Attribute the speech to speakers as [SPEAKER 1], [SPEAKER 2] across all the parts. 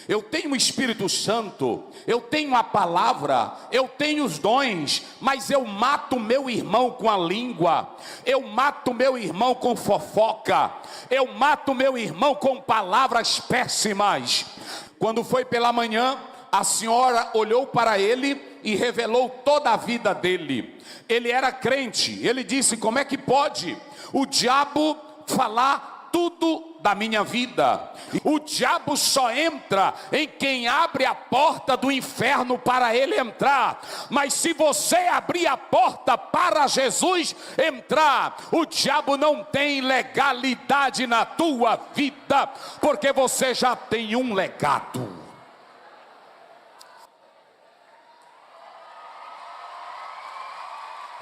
[SPEAKER 1] eu tenho o Espírito Santo, eu tenho a palavra, eu tenho os dons, mas eu mato meu irmão com a língua, eu mato meu irmão com fofoca, eu mato meu irmão com palavras péssimas. Quando foi pela manhã, a senhora olhou para ele e revelou toda a vida dele. Ele era crente. Ele disse: como é que pode o diabo falar tudo da minha vida? O diabo só entra em quem abre a porta do inferno para ele entrar. Mas se você abrir a porta para Jesus entrar, o diabo não tem legalidade na tua vida, porque você já tem um legado.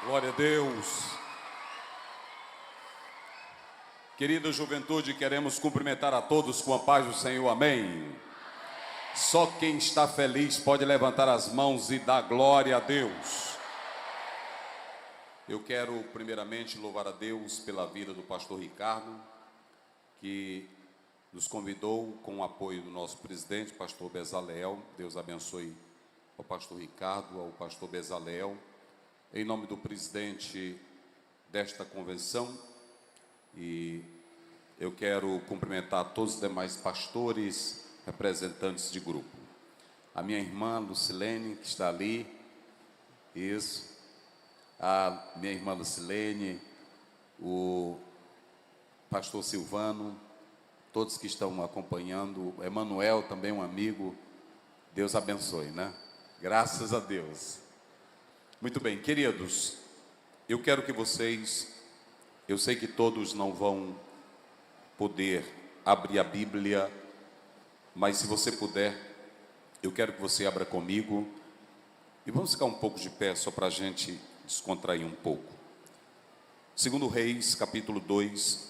[SPEAKER 2] Glória a Deus. Querida juventude, queremos cumprimentar a todos com a paz do Senhor, amém. Só quem está feliz pode levantar as mãos e dar glória a Deus. Eu quero primeiramente louvar a Deus pela vida do pastor Ricardo, que nos convidou com o apoio do nosso presidente, pastor Bezaleel. Deus abençoe ao pastor Ricardo, ao pastor Bezaleel. Em nome do presidente desta convenção, e eu quero cumprimentar todos os demais pastores, representantes de grupo. A minha irmã Lucilene, que está ali, isso, a minha irmã Lucilene, o pastor Silvano, todos que estão acompanhando, Emanuel também um amigo, Deus abençoe, né? Graças a Deus. Muito bem, queridos, eu quero que vocês, eu sei que todos não vão poder abrir a Bíblia, mas se você puder, eu quero que você abra comigo, e vamos ficar um pouco de pé, só para a gente descontrair um pouco. 2 Reis, capítulo 2.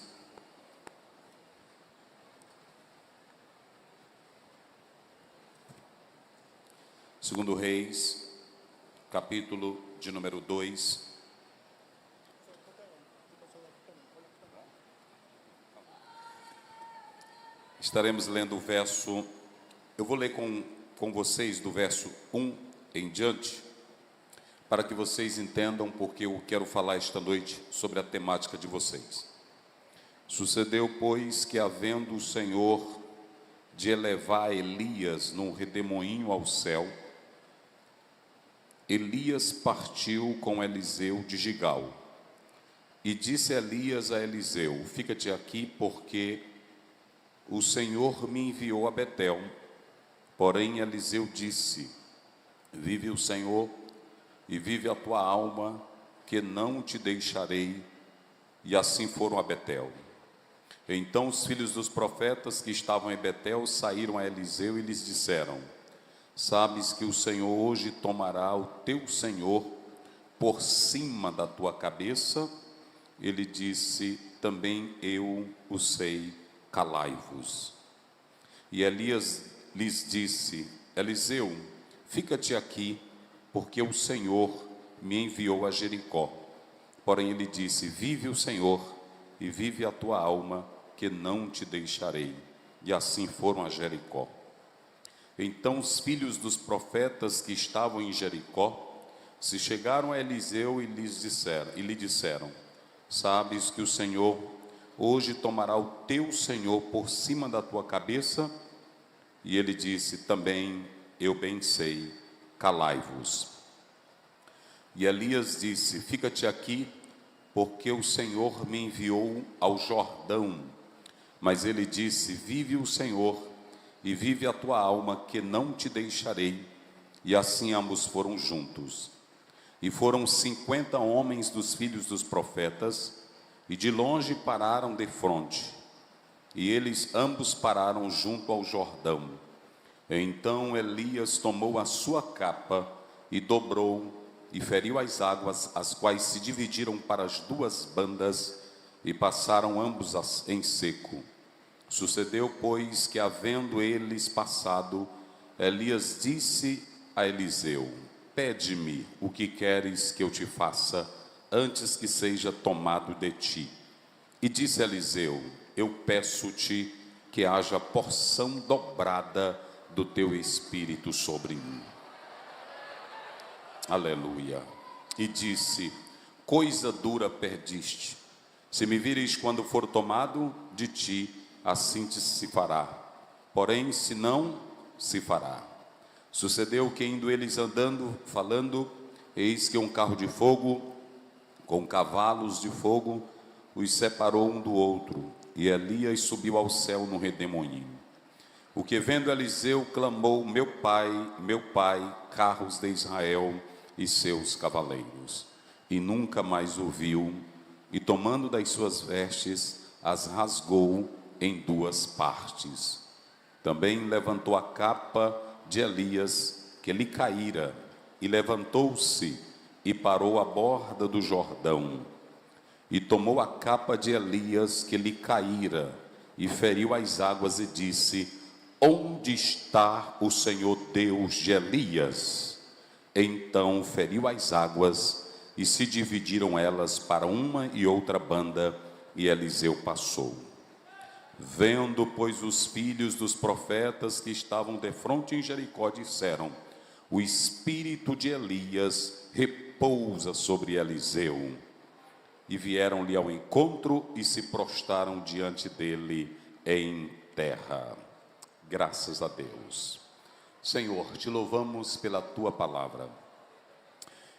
[SPEAKER 2] Segundo Reis, capítulo de número 2. Estaremos lendo o verso, eu vou ler com vocês do verso 1 em diante, para que vocês entendam porque eu quero falar esta noite sobre a temática de vocês. Sucedeu, pois, que havendo o Senhor de elevar Elias num redemoinho ao céu, Elias partiu com Eliseu de Gigal. E disse Elias a Eliseu: fica-te aqui, porque o Senhor me enviou a Betel. Porém Eliseu disse: vive o Senhor e vive a tua alma, que não te deixarei. E assim foram a Betel. Então os filhos dos profetas que estavam em Betel saíram a Eliseu e lhes disseram: sabes que o Senhor hoje tomará o teu senhor por cima da tua cabeça? Ele disse: também eu o sei, calai-vos. E Elias lhes disse: Eliseu, fica-te aqui, porque o Senhor me enviou a Jericó. Porém ele disse: vive o Senhor e vive a tua alma, que não te deixarei. E assim foram a Jericó. Então os filhos dos profetas que estavam em Jericó se chegaram a Eliseu e lhe disseram: sabes que o Senhor hoje tomará o teu senhor por cima da tua cabeça? E ele disse: também eu bem sei, calai-vos. E Elias disse: fica-te aqui, porque o Senhor me enviou ao Jordão. Mas ele disse: vive o Senhor e vive a tua alma, que não te deixarei. E assim ambos foram juntos. E foram 50 homens dos filhos dos profetas, e de longe pararam defronte. E eles ambos pararam junto ao Jordão. Então Elias tomou a sua capa e dobrou, e feriu as águas, as quais se dividiram para as duas bandas, e passaram ambos em seco. Sucedeu, pois, que havendo eles passado, Elias disse a Eliseu: pede-me o que queres que eu te faça, antes que seja tomado de ti. E disse Eliseu: eu peço-te que haja porção dobrada do teu Espírito sobre mim. Aleluia. E disse: coisa dura perdiste. Se me vires quando for tomado de ti, assim te se fará. Porém, se não, se fará. Sucedeu que, indo eles andando, falando, eis que um carro de fogo, com cavalos de fogo, os separou um do outro. E Elias subiu ao céu no redemoinho. O que vendo Eliseu clamou: meu pai, carros de Israel e seus cavaleiros. E nunca mais o viu, e tomando das suas vestes, as rasgou em duas partes. Também levantou a capa de Elias, que lhe caíra, e levantou-se, e parou à borda do Jordão. E tomou a capa de Elias, que lhe caíra, e feriu as águas, e disse: onde está o Senhor Deus de Elias? Então feriu as águas, e se dividiram elas para uma e outra banda, e Eliseu passou. Vendo, pois, os filhos dos profetas que estavam defronte em Jericó, disseram: o espírito de Elias repousa sobre Eliseu. E vieram-lhe ao encontro e se prostraram diante dele em terra. Graças a Deus. Senhor, te louvamos pela tua palavra.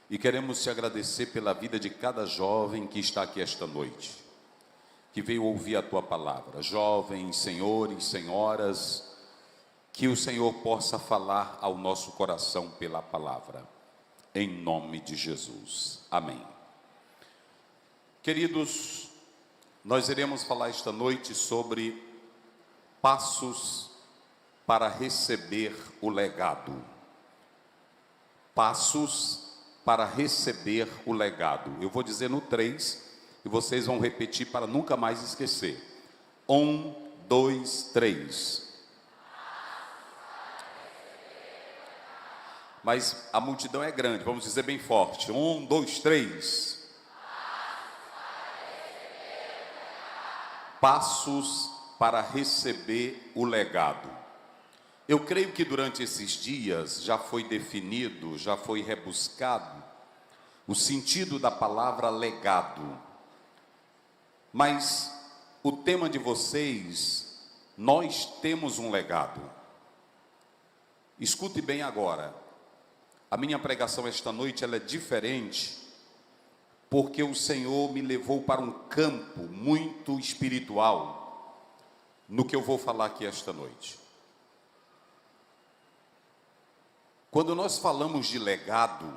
[SPEAKER 2] E queremos te agradecer pela vida de cada jovem que está aqui esta noite, que veio ouvir a tua palavra. Jovens, senhores, senhoras, que o Senhor possa falar ao nosso coração pela palavra. Em nome de Jesus. Amém. Queridos, nós iremos falar esta noite sobre passos para receber o legado. Passos para receber o legado. Eu vou dizer no 3 e vocês vão repetir para nunca mais esquecer. 1, 2, 3. Mas a multidão é grande, vamos dizer bem forte. 1, 2, 3. Passos para receber o legado. Eu creio que durante esses dias já foi definido, já foi rebuscado o sentido da palavra legado. Mas o tema de vocês, nós temos um legado. Escute bem agora. A minha pregação esta noite ela é diferente, porque o Senhor me levou para um campo muito espiritual no que eu vou falar aqui esta noite. Quando nós falamos de legado,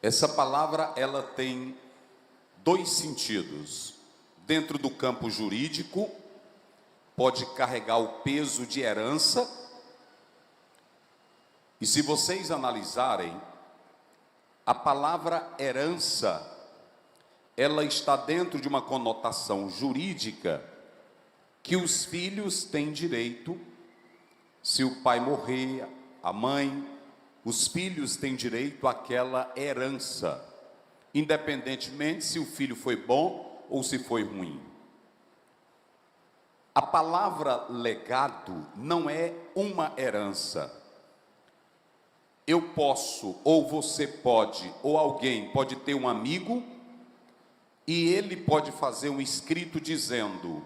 [SPEAKER 2] essa palavra ela tem dois sentidos. Dentro do campo jurídico, pode carregar o peso de herança. E se vocês analisarem, a palavra herança, ela está dentro de uma conotação jurídica que os filhos têm direito, se o pai morrer, a mãe, os filhos têm direito àquela herança, independentemente se o filho foi bom ou se foi ruim. A palavra legado não é uma herança. Eu posso, ou você pode, ou alguém pode ter um amigo e ele pode fazer um escrito dizendo: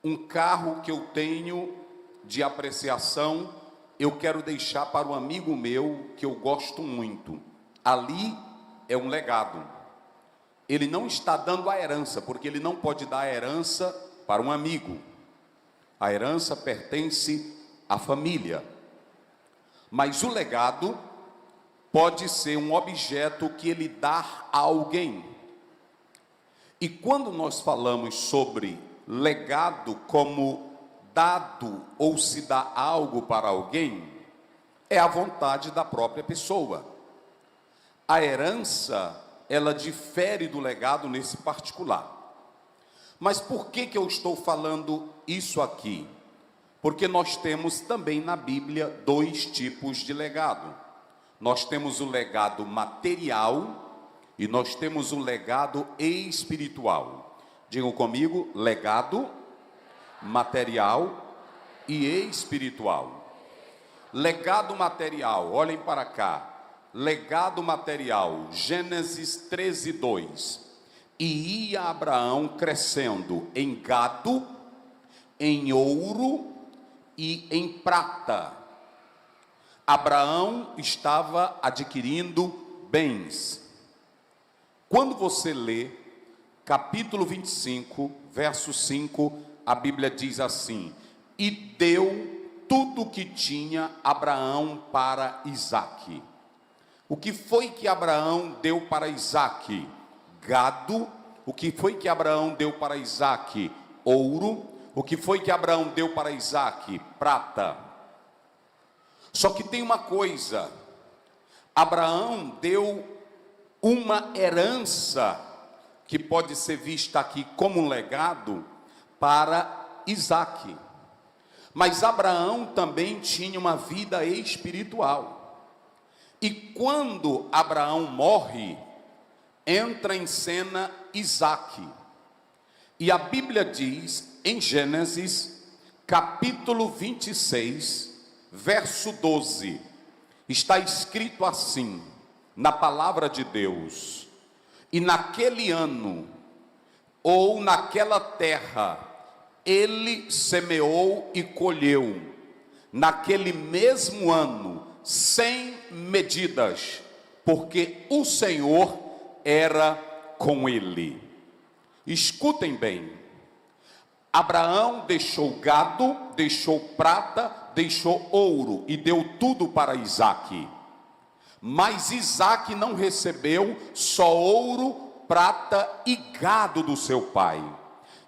[SPEAKER 2] um carro que eu tenho de apreciação, eu quero deixar para um amigo meu que eu gosto muito. Ali é um legado. Ele não está dando a herança, porque ele não pode dar a herança para um amigo. A herança pertence à família. Mas o legado pode ser um objeto que ele dá a alguém. E quando nós falamos sobre legado como dado ou se dá algo para alguém, é a vontade da própria pessoa. A herança, ela difere do legado nesse particular. Mas por que eu estou falando isso aqui? Porque nós temos também na Bíblia dois tipos de legado. Nós temos o legado material e nós temos o legado espiritual. Digam comigo: legado material e espiritual. Legado material, olhem para cá. Legado material, Gênesis 13, 2. E ia Abraão crescendo em gado, em ouro e em prata. Abraão estava adquirindo bens. Quando você lê capítulo 25, verso 5, a Bíblia diz assim: e deu tudo o que tinha Abraão para Isaque. O que foi que Abraão deu para Isaque? Gado. O que foi que Abraão deu para Isaque? Ouro. O que foi que Abraão deu para Isaque? Prata. Só que tem uma coisa: Abraão deu uma herança, que pode ser vista aqui como um legado, para Isaque. Mas Abraão também tinha uma vida espiritual. E quando Abraão morre, entra em cena Isaque. E a Bíblia diz em Gênesis, capítulo 26, verso 12, está escrito assim, na palavra de Deus: e naquele ano, ou naquela terra, ele semeou e colheu, naquele mesmo ano, sem medidas, porque o Senhor era com ele. Escutem bem: Abraão deixou gado, deixou prata, deixou ouro e deu tudo para Isaque. Mas Isaque não recebeu só ouro, prata e gado do seu pai.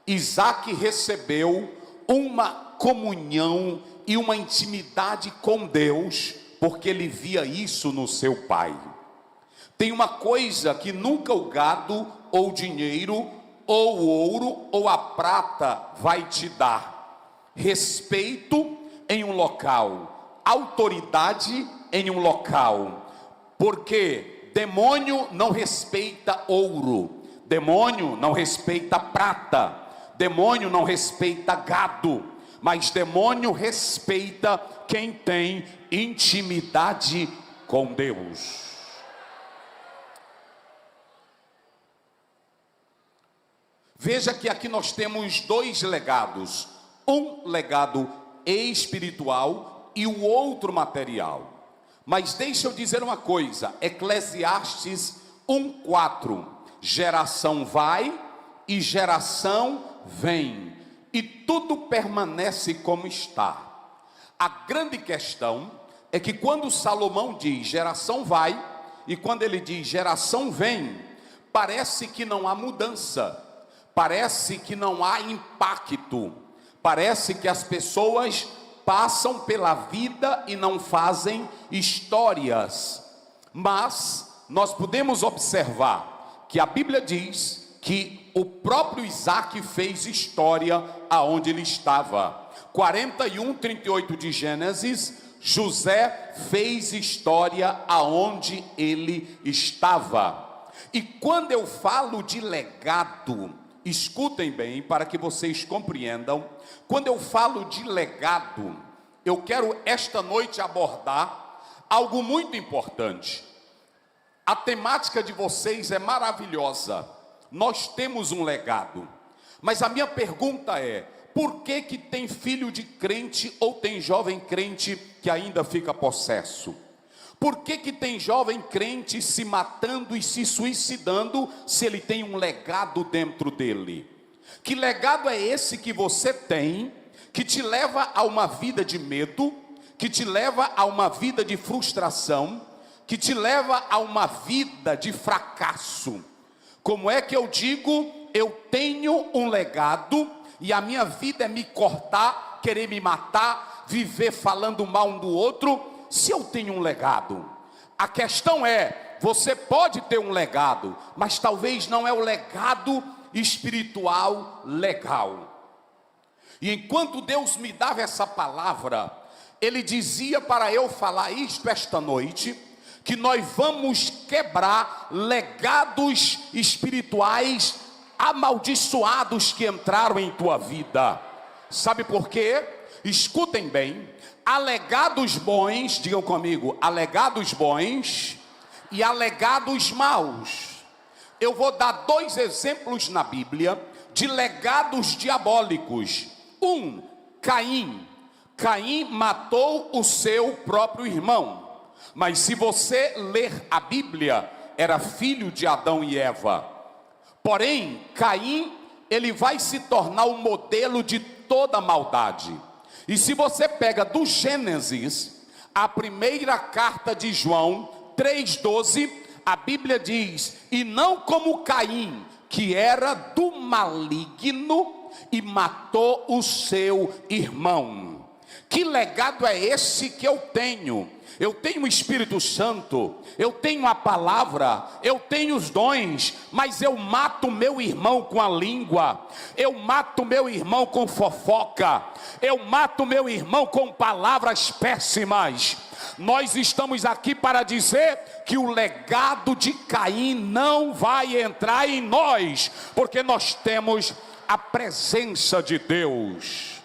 [SPEAKER 2] Isaque recebeu uma comunhão e uma intimidade com Deus, porque ele via isso no seu pai. Tem uma coisa que nunca o gado, ou o dinheiro, ou o ouro, ou a prata vai te dar: respeito em um local, autoridade em um local. Porque demônio não respeita ouro, demônio não respeita prata, demônio não respeita gado, mas demônio respeita quem tem intimidade com Deus. Veja que aqui nós temos dois legados: um legado espiritual e o outro material. Mas deixa eu dizer uma coisa, Eclesiastes 1:4, geração vai e geração vem, e tudo permanece como está. A grande questão é que quando Salomão diz geração vai, e quando ele diz geração vem, parece que não há mudança, parece que não há impacto, parece que as pessoas passam pela vida e não fazem histórias. Mas nós podemos observar que a Bíblia diz que o próprio Isaque fez história aonde ele estava. 41:38 de Gênesis, José fez história aonde ele estava. E quando eu falo de legado, escutem bem para que vocês compreendam. Quando eu falo de legado, eu quero esta noite abordar algo muito importante. A temática de vocês é maravilhosa. Nós temos um legado. Mas a minha pergunta é: por que que tem filho de crente ou tem jovem crente que ainda fica possesso? Por que que tem jovem crente se matando e se suicidando se ele tem um legado dentro dele? Que legado é esse que você tem, que te leva a uma vida de medo, que te leva a uma vida de frustração, que te leva a uma vida de fracasso? Como é que eu digo, eu tenho um legado e a minha vida é me cortar, querer me matar, viver falando mal um do outro, se eu tenho um legado? A questão é, você pode ter um legado, mas talvez não é o legado espiritual legal. E enquanto Deus me dava essa palavra, Ele dizia para eu falar isto esta noite, que nós vamos quebrar legados espirituais amaldiçoados que entraram em tua vida. Sabe por quê?
[SPEAKER 1] escutem bem, alegados bons, digam comigo, alegados bons e alegados maus. Eu vou dar 2 exemplos na Bíblia de legados diabólicos. Caim. Caim matou o seu próprio irmão. Mas se você ler a Bíblia, era filho de Adão e Eva. Porém, Caim, ele vai se tornar o modelo de toda maldade. E se você pega do Gênesis, a primeira carta de João 3,12, a Bíblia diz: e não como Caim, que era do maligno e matou o seu irmão. Que legado é esse que eu tenho? Eu tenho o Espírito Santo, eu tenho a palavra, eu tenho os dons, mas eu mato meu irmão com a língua, eu mato meu irmão com fofoca, eu mato meu irmão com palavras péssimas. Nós estamos aqui para dizer que o legado de Caim não vai entrar em nós, porque nós temos a presença de Deus.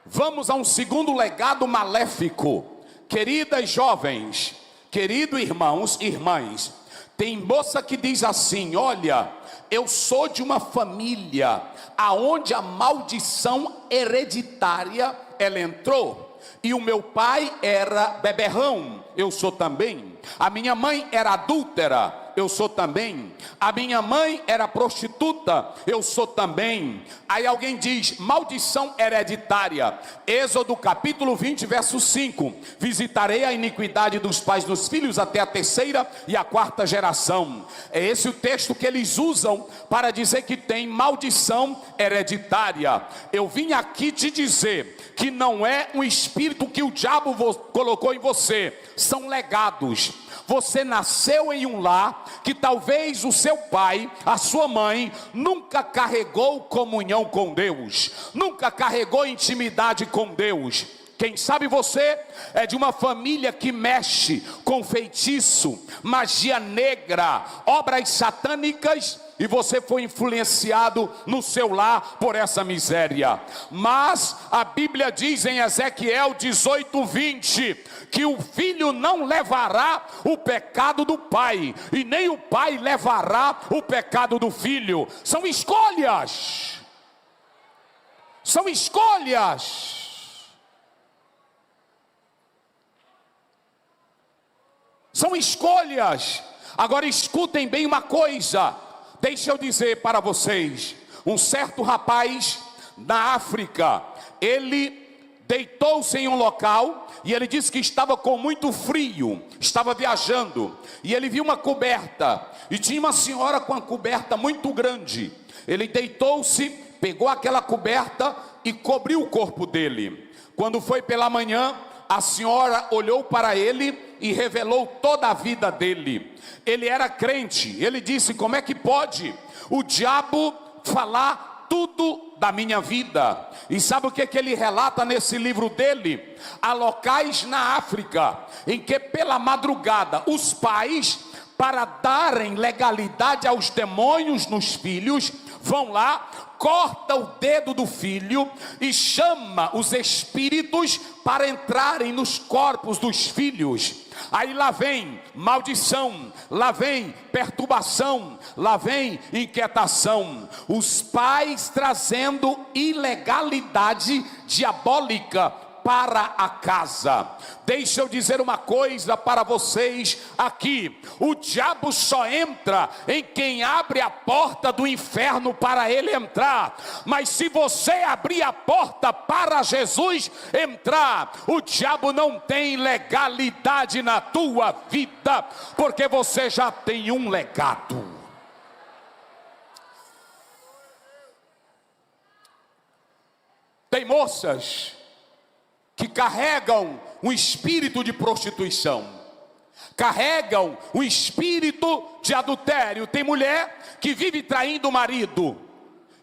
[SPEAKER 1] Vamos a um segundo legado maléfico. Queridas jovens, queridos irmãos e irmãs, tem moça que diz assim: olha, eu sou de uma família aonde a maldição hereditária ela entrou, e o meu pai era beberrão, eu sou também. A minha mãe era adúltera, eu sou também. A minha mãe era prostituta, eu sou também. Aí alguém diz: maldição hereditária. Êxodo capítulo 20, verso 5: visitarei a iniquidade dos pais dos filhos até a 3ª e a 4ª geração. É esse o texto que eles usam para dizer que tem maldição hereditária. Eu vim aqui te dizer que não é um espírito que o diabo colocou em você, são legados. Você nasceu em um lar que talvez o seu pai, a sua mãe, nunca carregou comunhão com Deus, nunca carregou intimidade com Deus. Quem sabe você é de uma família que mexe com feitiço, magia negra, obras satânicas, e você foi influenciado no seu lar por essa miséria. Mas a Bíblia diz em Ezequiel 18:20 que o filho não levará o pecado do pai, e nem o pai levará o pecado do filho. São escolhas. São escolhas. São escolhas. Agora escutem bem uma coisa. Deixa eu dizer para vocês, um certo rapaz na África, ele deitou-se em um local e ele disse que estava com muito frio, estava viajando, e ele viu uma coberta, e tinha uma senhora com uma coberta muito grande. Ele deitou-se, pegou aquela coberta e cobriu o corpo dele. Quando foi pela manhã, a senhora olhou para ele e revelou toda a vida dele. Ele era crente. Ele disse: como é que pode o diabo falar tudo da minha vida? E sabe o que ele relata nesse livro dele? Há locais na África em que pela madrugada os pais, para darem legalidade aos demônios nos filhos, vão lá, corta o dedo do filho e chama os espíritos para entrarem nos corpos dos filhos. Aí lá vem maldição, lá vem perturbação, lá vem inquietação. Os pais trazendo ilegalidade diabólica para a casa. Deixa eu dizer uma coisa para vocês aqui: o diabo só entra em quem abre a porta do inferno para ele entrar. Mas se você abrir a porta para Jesus entrar, o diabo não tem legalidade na tua vida, porque você já tem um legado. Tem moças que carregam um espírito de prostituição, carregam um espírito de adultério. Tem mulher que vive traindo o marido,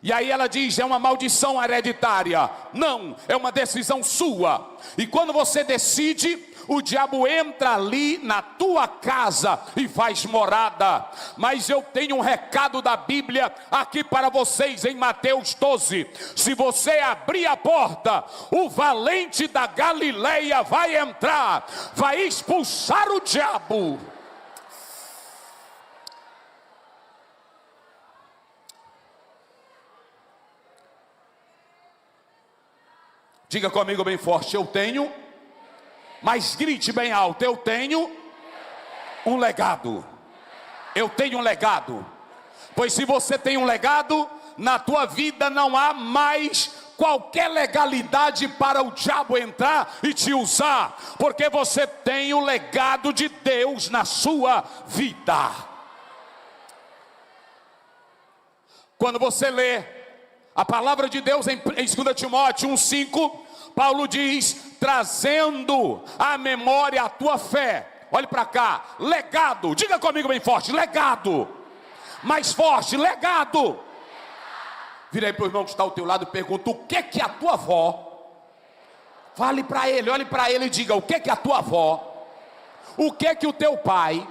[SPEAKER 1] E aí ela diz, é uma maldição hereditária. Não, é uma decisão sua. E quando você decide, o diabo entra ali na tua casa e faz morada. Mas eu tenho um recado da Bíblia aqui para vocês em Mateus 12. Se você abrir a porta, o valente da Galileia vai entrar, vai expulsar o diabo. Diga comigo bem forte, eu tenho, mas grite bem alto, eu tenho um legado. Eu tenho um legado. Pois se você tem um legado, na tua vida não há mais qualquer legalidade para o diabo entrar e te usar, porque você tem o legado de Deus na sua vida. Quando você lê a palavra de Deus em 2 Timóteo 1,5, Paulo diz, trazendo à memória a tua fé. Olhe para cá, legado, diga comigo bem forte, legado. Mais forte, legado. Vira aí para o irmão que está ao teu lado e pergunta, o que que a tua avó, fale para ele, olhe para ele e diga, o que que a tua avó, o que que o teu pai,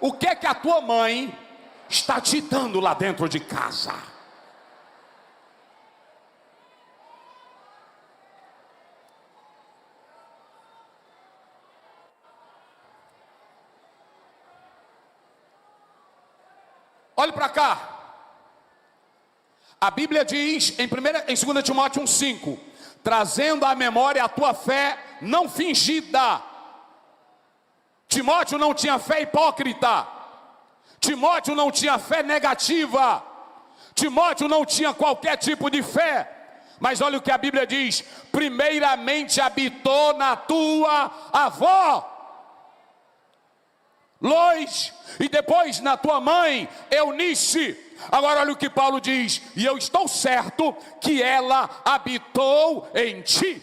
[SPEAKER 1] o que que a tua mãe está te dando lá dentro de casa. Olhe para cá. A Bíblia diz em 2 Timóteo 1,5, trazendo à memória a tua fé não fingida. Timóteo não tinha fé hipócrita. Timóteo não tinha fé negativa. Timóteo não tinha qualquer tipo de fé. Mas olha o que a Bíblia diz: primeiramente habitou na tua avó Lois, e depois na tua mãe Eunice. Agora olha o que Paulo diz: e eu estou certo que ela habitou em ti.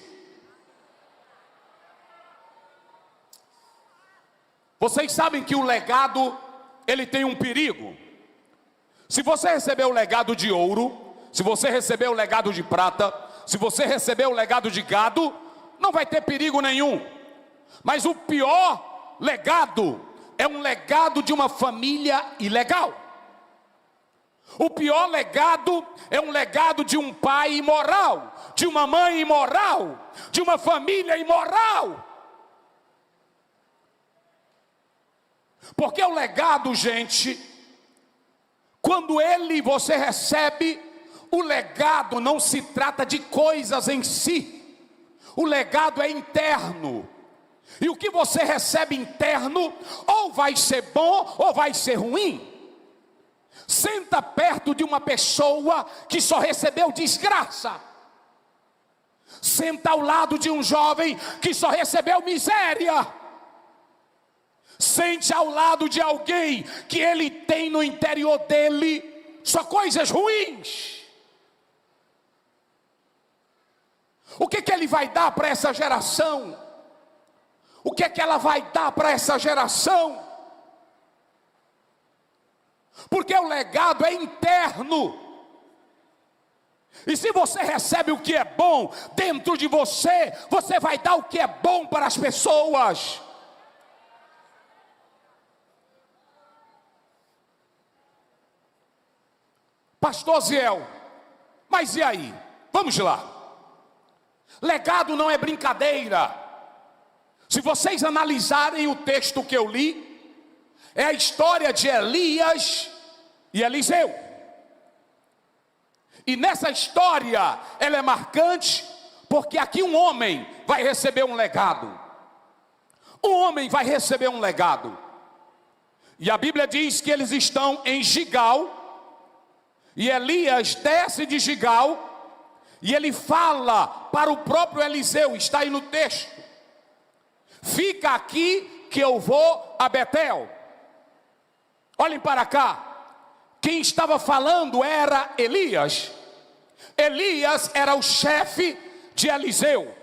[SPEAKER 1] Vocês sabem que o legado, ele tem um perigo. Se você receber o legado de ouro, se você receber o legado de prata, se você receber o legado de gado, não vai ter perigo nenhum. Mas o pior legado é um legado de uma família ilegal. O pior legado é um legado de um pai imoral, de uma mãe imoral, de uma família imoral. Porque o legado, gente, quando você recebe, o legado não se trata de coisas em si. O legado é interno. E o que você recebe interno, ou vai ser bom, ou vai ser ruim. Senta perto de uma pessoa que só recebeu desgraça. Senta ao lado de um jovem que só recebeu miséria. Sente ao lado de alguém que ele tem no interior dele só coisas ruins. O que ele vai dar para essa geração? O que ela vai dar para essa geração? Porque o legado é interno. E se você recebe o que é bom dentro de você, você vai dar o que é bom para as pessoas. Pastor Ziel, mas e aí? Vamos lá. Legado não é brincadeira. Se vocês analisarem o texto que eu li, é a história de Elias e Eliseu. E nessa história, ela é marcante, porque aqui um homem vai receber um legado. Um homem vai receber um legado. E a Bíblia diz que eles estão em Gigal, e Elias desce de Gigal, e ele fala para o próprio Eliseu, está aí no texto: fica aqui que eu vou a Betel. Olhem para cá. Quem estava falando era Elias. Elias era o chefe de Eliseu.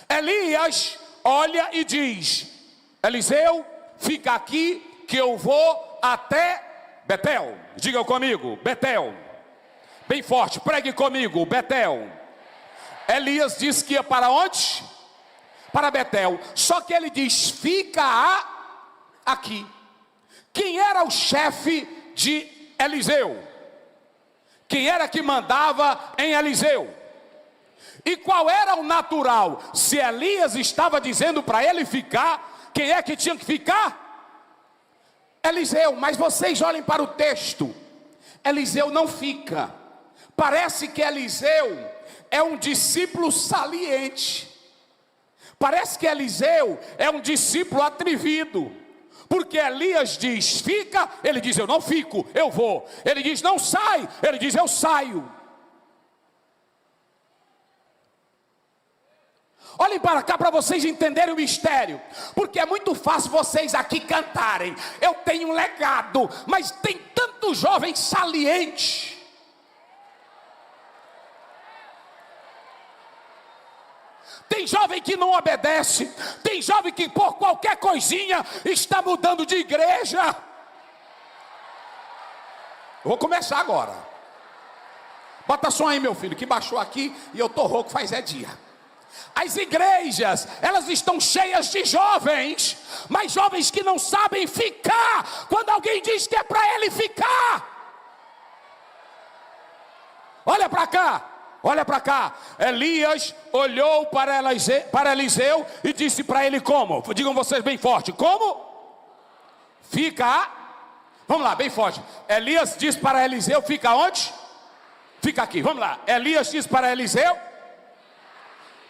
[SPEAKER 1] Elias olha e diz: Eliseu, fica aqui que eu vou até Betel. Diga comigo, Betel. Bem forte, pregue comigo, Betel. Elias disse que ia para onde? Para Betel. Só que ele diz, fica aqui. Quem era o chefe de Eliseu? Quem era que mandava em Eliseu? E qual era o natural? Se Elias estava dizendo para ele ficar, quem é que tinha que ficar? Eliseu. Mas vocês olhem para o texto. Eliseu não fica. Parece que Eliseu é um discípulo saliente. Parece que Eliseu é um discípulo atrevido. Porque Elias diz, fica, ele diz, eu não fico, eu vou. Ele diz, não sai, ele diz, eu saio. Olhem para cá para vocês entenderem o mistério. Porque é muito fácil vocês aqui cantarem, eu tenho um legado, mas tem tanto jovem saliente. Tem jovem que não obedece. Tem jovem que por qualquer coisinha está mudando de igreja. Eu vou começar agora. Bota som aí, meu filho, que baixou aqui e eu tô rouco faz dia. As igrejas, elas estão cheias de jovens, mas jovens que não sabem ficar quando alguém diz que é para ele ficar. Olha para cá. Olha para cá, Elias olhou para Eliseu e disse para ele como? Digam vocês bem forte, como? Fica, vamos lá, bem forte. Elias disse para Eliseu, fica onde? Fica aqui, vamos lá. Elias disse para Eliseu,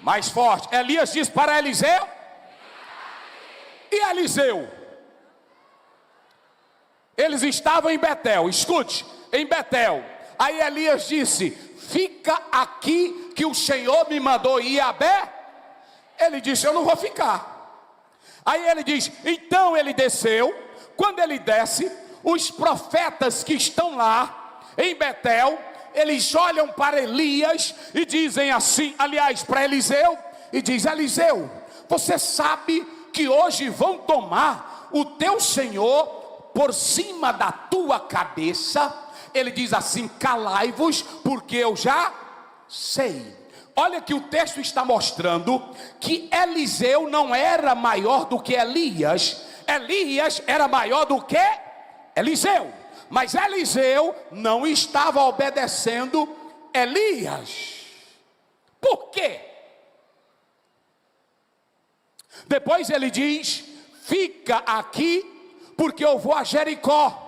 [SPEAKER 1] mais forte. Elias disse para Eliseu, e Eliseu? Eles estavam em Betel, escute, em Betel. Aí Elias disse, fica aqui que o Senhor me mandou ir a Bé. Ele disse, eu não vou ficar. Aí ele diz, então ele desceu. Quando ele desce, os profetas que estão lá em Betel, eles olham para Elias e dizem assim, aliás, para Eliseu, e diz, Eliseu, você sabe que hoje vão tomar o teu Senhor por cima da tua cabeça? Ele diz assim, calai-vos, porque eu já sei. Olha que o texto está mostrando que Eliseu não era maior do que Elias. Elias era maior do que Eliseu. Mas Eliseu não estava obedecendo Elias. Por quê? Depois ele diz, fica aqui, porque eu vou a Jericó.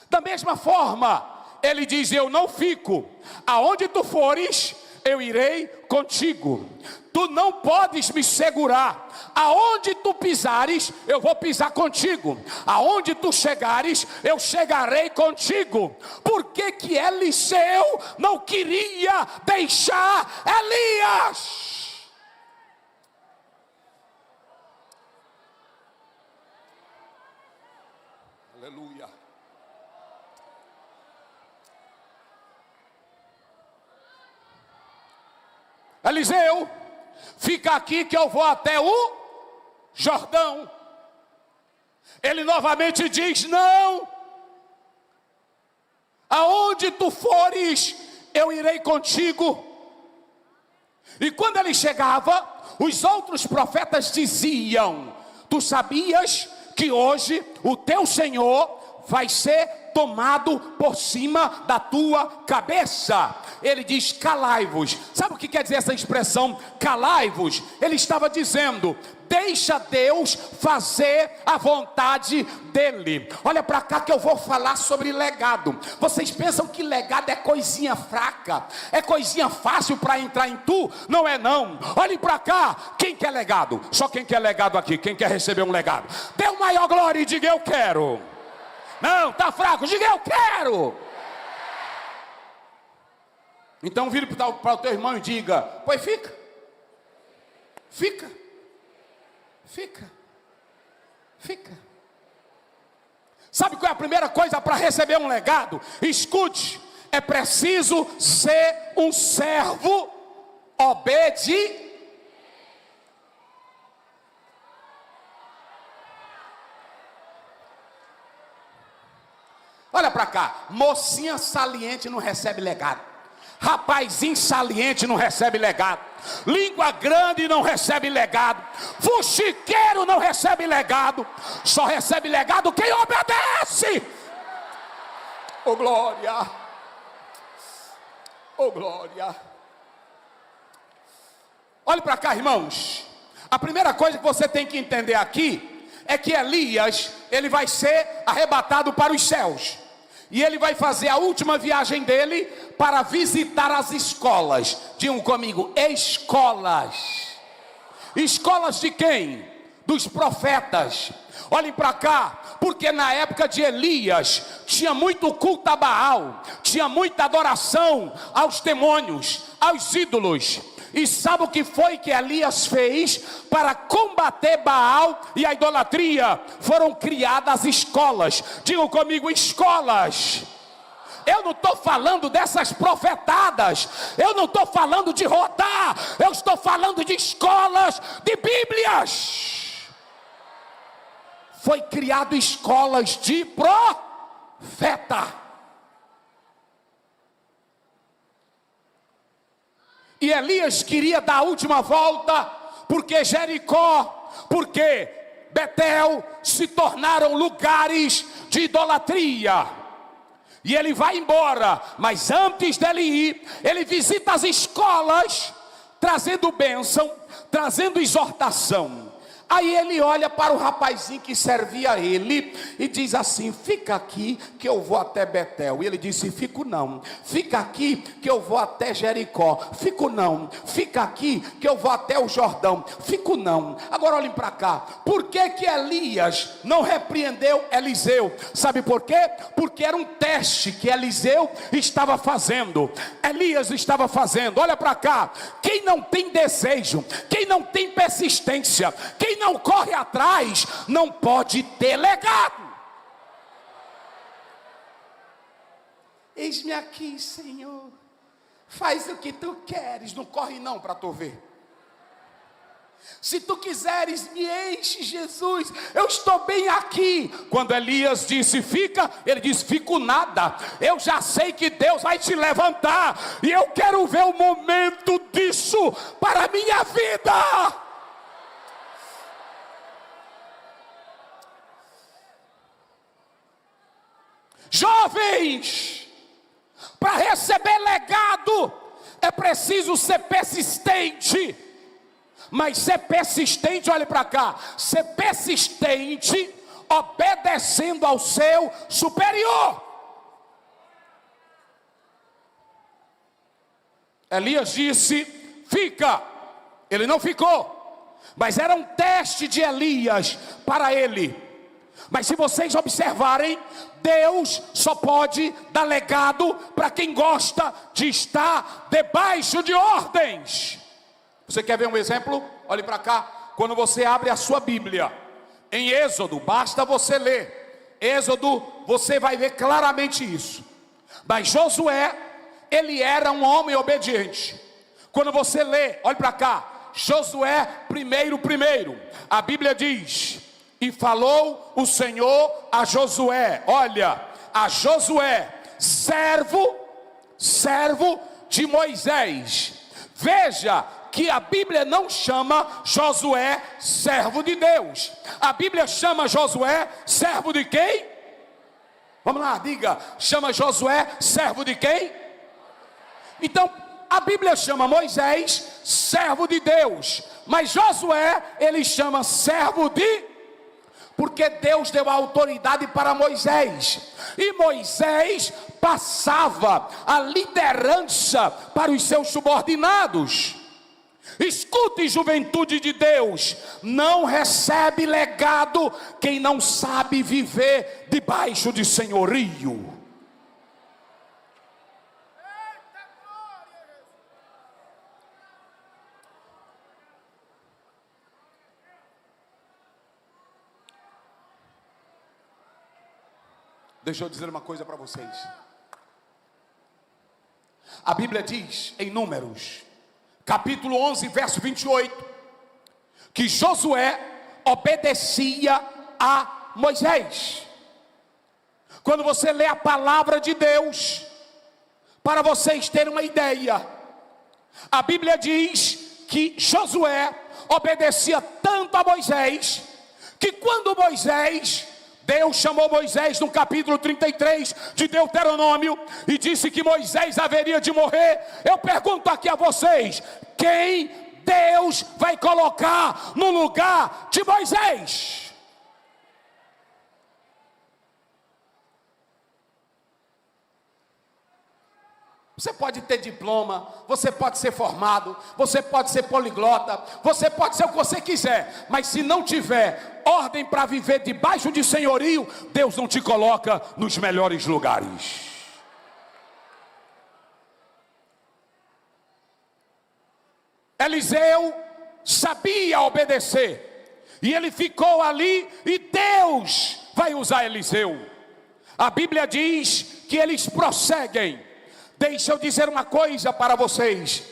[SPEAKER 1] Da mesma forma, ele diz, eu não fico, aonde tu fores, eu irei contigo. Tu não podes me segurar, aonde tu pisares, eu vou pisar contigo. Aonde tu chegares, eu chegarei contigo. Por que que Eliseu não queria deixar Elias? Aleluia. Eliseu, fica aqui que eu vou até o Jordão. Ele novamente diz, não. Aonde tu fores, eu irei contigo. E quando ele chegava, os outros profetas diziam, tu sabias que hoje o teu Senhor vai ser tomado por cima da tua cabeça. Ele diz, calai-vos. Sabe o que quer dizer essa expressão, calai-vos? Ele estava dizendo, deixa Deus fazer a vontade dele. Olha para cá que eu vou falar sobre legado. Vocês pensam que legado é coisinha fraca? É coisinha fácil para entrar em tu? Não é não. Olhem para cá, quem quer legado? Só quem quer legado aqui, quem quer receber um legado. Dê o maior glória e diga, eu quero. Não, está fraco, diga, eu quero. Então vire para o teu irmão e diga, pois fica. Fica. Fica. Fica. Sabe qual é a primeira coisa para receber um legado? Escute, é preciso ser um servo obediente. Olha para cá, mocinha saliente não recebe legado. Rapazinho saliente não recebe legado. Língua grande não recebe legado. Fuxiqueiro não recebe legado. Só recebe legado quem obedece. Oh glória. Oh glória. Olhe para cá, irmãos. A primeira coisa que você tem que entender aqui é que Elias, ele vai ser arrebatado para os céus. E ele vai fazer a última viagem dele para visitar as escolas. Digam comigo, escolas. Escolas de quem? Dos profetas. Olhem para cá, porque na época de Elias tinha muito culto a Baal, tinha muita adoração aos demônios, aos ídolos. E sabe o que foi que Elias fez para combater Baal e a idolatria? Foram criadas escolas. Digam comigo, escolas. Eu não estou falando dessas profetadas, eu não estou falando de rodar, eu estou falando de escolas, de Bíblias. Foi criado escolas de profeta. E Elias queria dar a última volta, porque Jericó, porque Betel se tornaram lugares de idolatria. E ele vai embora, mas antes dele ir, ele visita as escolas, trazendo bênção, trazendo exortação. Aí ele olha para o rapazinho que servia a ele e diz assim: fica aqui que eu vou até Betel. E ele disse: fico não. Fica aqui que eu vou até Jericó. Fico não. Fica aqui que eu vou até o Jordão. Fico não. Agora olhem para cá. Por que que Elias não repreendeu Eliseu? Sabe por quê? Porque era um teste que Eliseu estava fazendo. Elias estava fazendo. Olha para cá. Quem não tem desejo, quem não tem persistência, quem não corre atrás, não pode ter legado. Eis-me aqui, Senhor, faz o que tu queres. Não corre não para tu ver. Se tu quiseres, me enche, Jesus, eu estou bem aqui. Quando Elias disse fica, ele disse: fico nada, eu já sei que Deus vai te levantar, e eu quero ver o momento disso para a minha vida. Jovens, para receber legado é preciso ser persistente. Mas ser persistente, olhe para cá, ser persistente obedecendo ao seu superior. Elias disse fica, ele não ficou, mas era um teste de Elias para ele. Mas se vocês observarem, Deus só pode dar legado para quem gosta de estar debaixo de ordens. Você quer ver um exemplo? Olhe para cá. Quando você abre a sua Bíblia em Êxodo, basta você ler Êxodo, você vai ver claramente isso. Mas Josué, ele era um homem obediente. Quando você lê, olhe para cá, Josué primeiro, a Bíblia diz: e falou o Senhor a Josué, olha, a Josué, servo de Moisés. Veja que a Bíblia não chama Josué servo de Deus. A Bíblia chama Josué servo de quem? Vamos lá, diga, chama Josué servo de quem? Então, a Bíblia chama Moisés servo de Deus, mas Josué, ele chama servo de... porque Deus deu a autoridade para Moisés, e Moisés passava a liderança para os seus subordinados. Escute, juventude de Deus, não recebe legado quem não sabe viver debaixo de senhorio. Deixa eu dizer uma coisa para vocês. A Bíblia diz em Números, capítulo 11, verso 28, que Josué obedecia a Moisés. Quando você lê a palavra de Deus, para vocês terem uma ideia, a Bíblia diz que Josué obedecia tanto a Moisés, que quando Deus chamou Moisés no capítulo 33 de Deuteronômio e disse que Moisés haveria de morrer, eu pergunto aqui a vocês: quem Deus vai colocar no lugar de Moisés? Você pode ter diploma, você pode ser formado, você pode ser poliglota, você pode ser o que você quiser, mas se não tiver ordem para viver debaixo de senhorio, Deus não te coloca nos melhores lugares. Eliseu sabia obedecer, e ele ficou ali, e Deus vai usar Eliseu. A Bíblia diz que eles prosseguem. Deixa eu dizer uma coisa para vocês.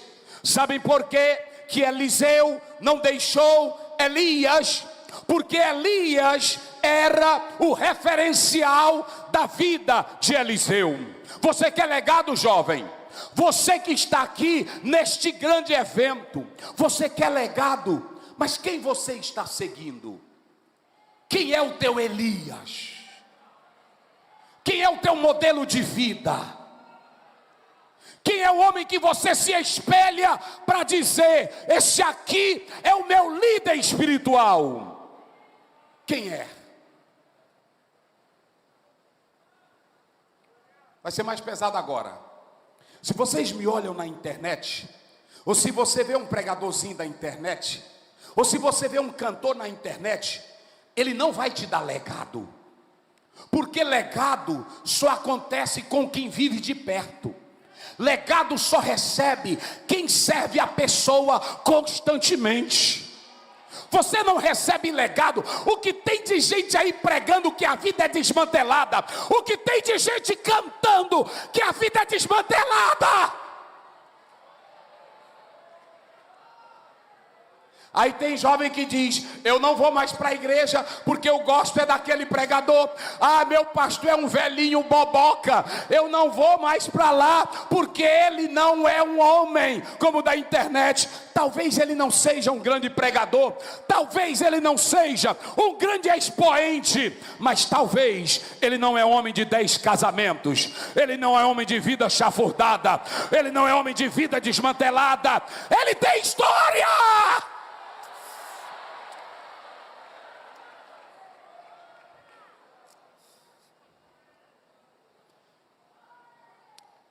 [SPEAKER 1] Sabem por quê que Eliseu não deixou Elias? Porque Elias era o referencial da vida de Eliseu. Você quer legado, jovem? Você que está aqui neste grande evento, você quer legado, mas quem você está seguindo? Quem é o teu Elias? Quem é o teu modelo de vida? Quem é o homem que você se espelha para dizer: esse aqui é o meu líder espiritual? Quem é? Vai ser mais pesado agora. Se vocês me olham na internet, ou se você vê um pregadorzinho da internet, ou se você vê um cantor na internet, ele não vai te dar legado, porque legado só acontece com quem vive de perto. Legado só recebe quem serve a pessoa constantemente. Você não recebe legado. O que tem de gente aí pregando que a vida é desmantelada, o que tem de gente cantando que a vida é desmantelada. Aí tem jovem que diz: eu não vou mais para a igreja porque eu gosto é daquele pregador. Ah, meu pastor é um velhinho boboca, eu não vou mais para lá porque ele não é um homem como o da internet. Talvez ele não seja um grande pregador, talvez ele não seja um grande expoente, mas talvez ele não é homem de 10 casamentos, ele não é homem de vida chafurdada, ele não é homem de vida desmantelada, ele tem história.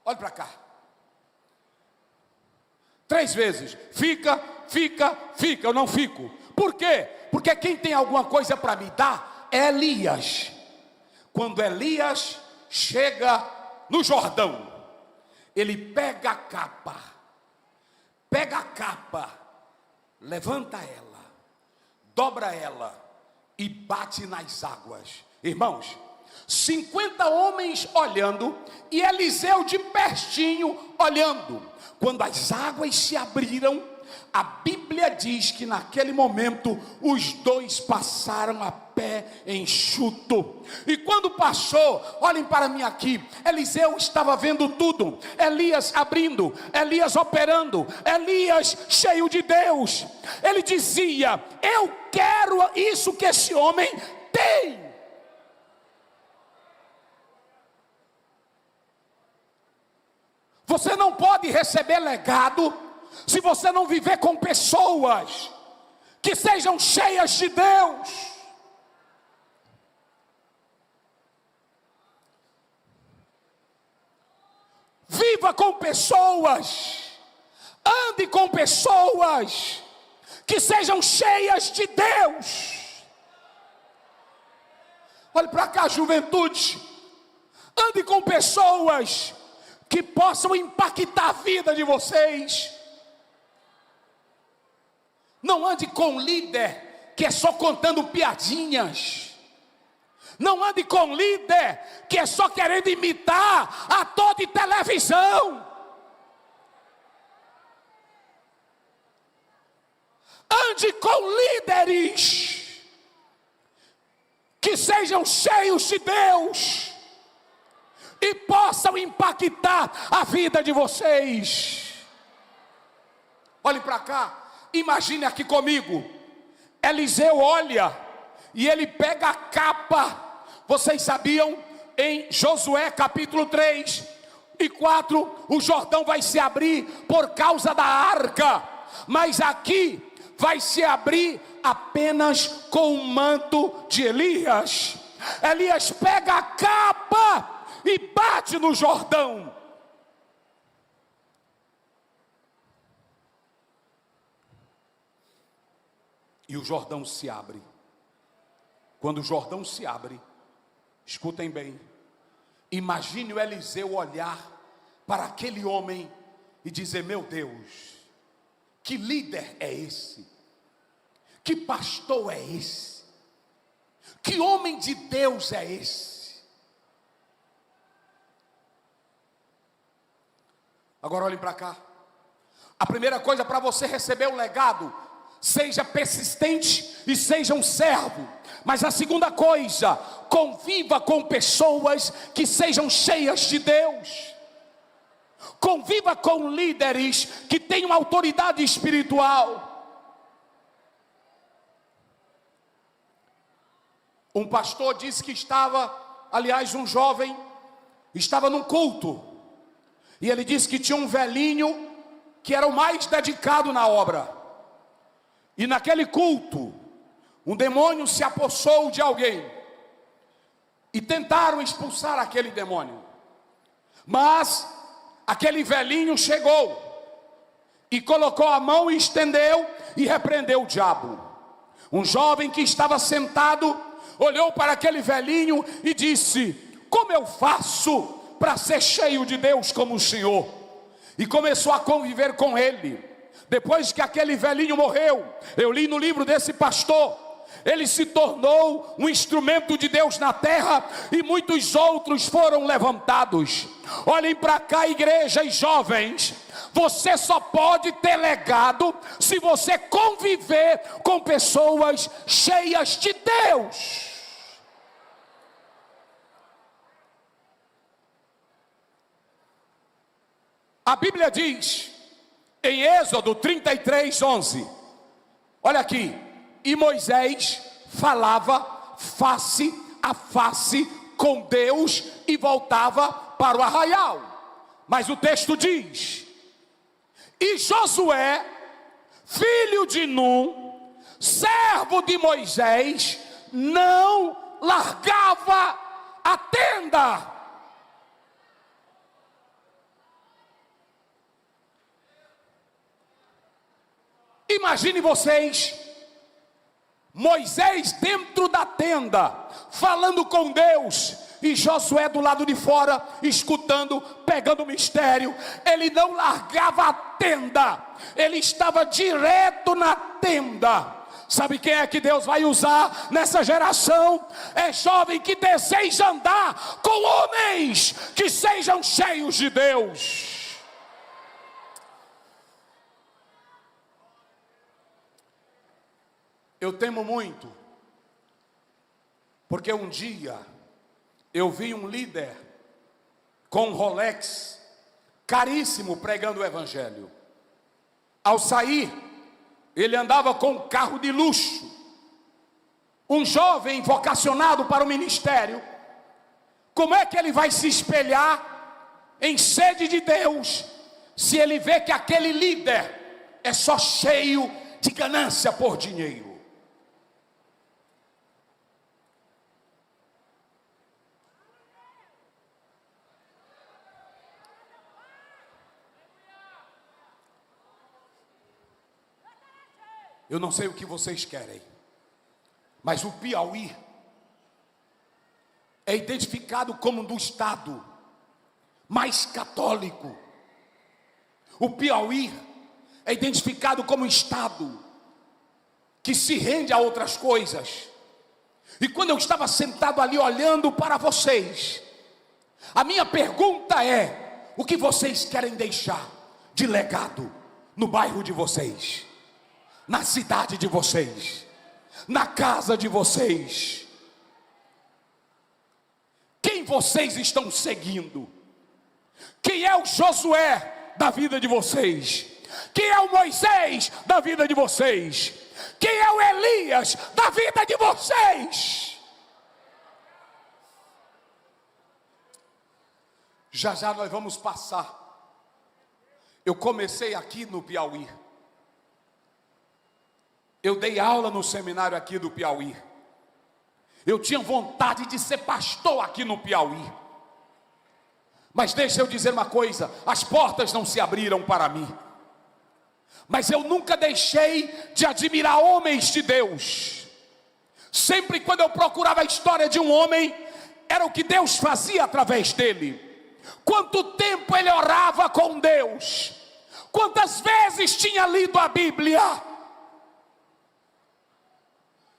[SPEAKER 1] Olha para cá. 3 vezes. Fica, fica, fica. Eu não fico. Por quê? Porque quem tem alguma coisa para me dar é Elias. Quando Elias chega no Jordão, ele pega a capa, levanta ela, dobra ela e bate nas águas. Irmãos, 50 homens olhando e Eliseu de pertinho olhando. Quando as águas se abriram, a Bíblia diz que naquele momento os dois passaram a pé enxuto. E quando passou, olhem para mim aqui, Eliseu estava vendo tudo, Elias abrindo, Elias operando, Elias cheio de Deus. Ele dizia: eu quero isso que esse homem tem. Você não pode receber legado se você não viver com pessoas que sejam cheias de Deus. Viva com pessoas, ande com pessoas que sejam cheias de Deus. Olhe para cá, juventude, ande com pessoas que possam impactar a vida de vocês. Não ande com líder que é só contando piadinhas. Não ande com líder que é só querendo imitar ator de televisão. Ande com líderes que sejam cheios de Deus, e possam impactar a vida de vocês. Olhe para cá, imagine aqui comigo. Eliseu olha e ele pega a capa. Vocês sabiam, em Josué capítulo 3 e 4, o Jordão vai se abrir por causa da arca, mas aqui vai se abrir apenas com o manto de Elias. Elias pega a capa e bate no Jordão. E o Jordão se abre. Quando o Jordão se abre, escutem bem, imagine o Eliseu olhar para aquele homem e dizer: meu Deus, que líder é esse? Que pastor é esse? Que homem de Deus é esse? Agora olhem para cá. A primeira coisa para você receber o legado: seja persistente e seja um servo. Mas a segunda coisa, conviva com pessoas que sejam cheias de Deus. Conviva com líderes que tenham autoridade espiritual. Um pastor disse que um jovem estava num culto, e ele disse que tinha um velhinho que era o mais dedicado na obra. E naquele culto, um demônio se apossou de alguém e tentaram expulsar aquele demônio. Mas aquele velhinho chegou e colocou a mão e estendeu e repreendeu o diabo. Um jovem que estava sentado olhou para aquele velhinho e disse: como eu faço para ser cheio de Deus como o Senhor? E começou a conviver com ele. Depois que aquele velhinho morreu, eu li no livro desse pastor, ele se tornou um instrumento de Deus na terra, e muitos outros foram levantados. Olhem para cá, igreja e jovens, você só pode ter legado se você conviver com pessoas cheias de Deus. A Bíblia diz em Êxodo 33:11, olha aqui: e Moisés falava face a face com Deus e voltava para o arraial. Mas o texto diz: e Josué, filho de Num, servo de Moisés, não largava a tenda. Imagine vocês, Moisés dentro da tenda, falando com Deus, e Josué do lado de fora, escutando, pegando o mistério. Ele não largava a tenda, ele estava direto na tenda. Sabe quem é que Deus vai usar nessa geração? É jovem que deseja andar com homens que sejam cheios de Deus. Eu temo muito, porque um dia eu vi um líder com um Rolex caríssimo pregando o evangelho. Ao sair, ele andava com um carro de luxo. Um jovem vocacionado para o ministério, como é que ele vai se espelhar em sede de Deus, se ele vê que aquele líder é só cheio de ganância por dinheiro? Eu não sei o que vocês querem, mas o Piauí é identificado como um do estado mais católico. O Piauí é identificado como um estado que se rende a outras coisas. E quando eu estava sentado ali olhando para vocês, a minha pergunta é: o que vocês querem deixar de legado no bairro de vocês, na cidade de vocês, na casa de vocês? Quem vocês estão seguindo? Quem é o Josué da vida de vocês? Quem é o Moisés da vida de vocês? Quem é o Elias da vida de vocês? Já já nós vamos passar. Eu comecei aqui no Piauí. Eu dei aula no seminário aqui do Piauí. Eu tinha vontade de ser pastor aqui no Piauí. Mas deixa eu dizer uma coisa, as portas não se abriram para mim. Mas eu nunca deixei de admirar homens de Deus. Sempre quando eu procurava a história de um homem, era o que Deus fazia através dele. Quanto tempo ele orava com Deus. Quantas vezes tinha lido a Bíblia.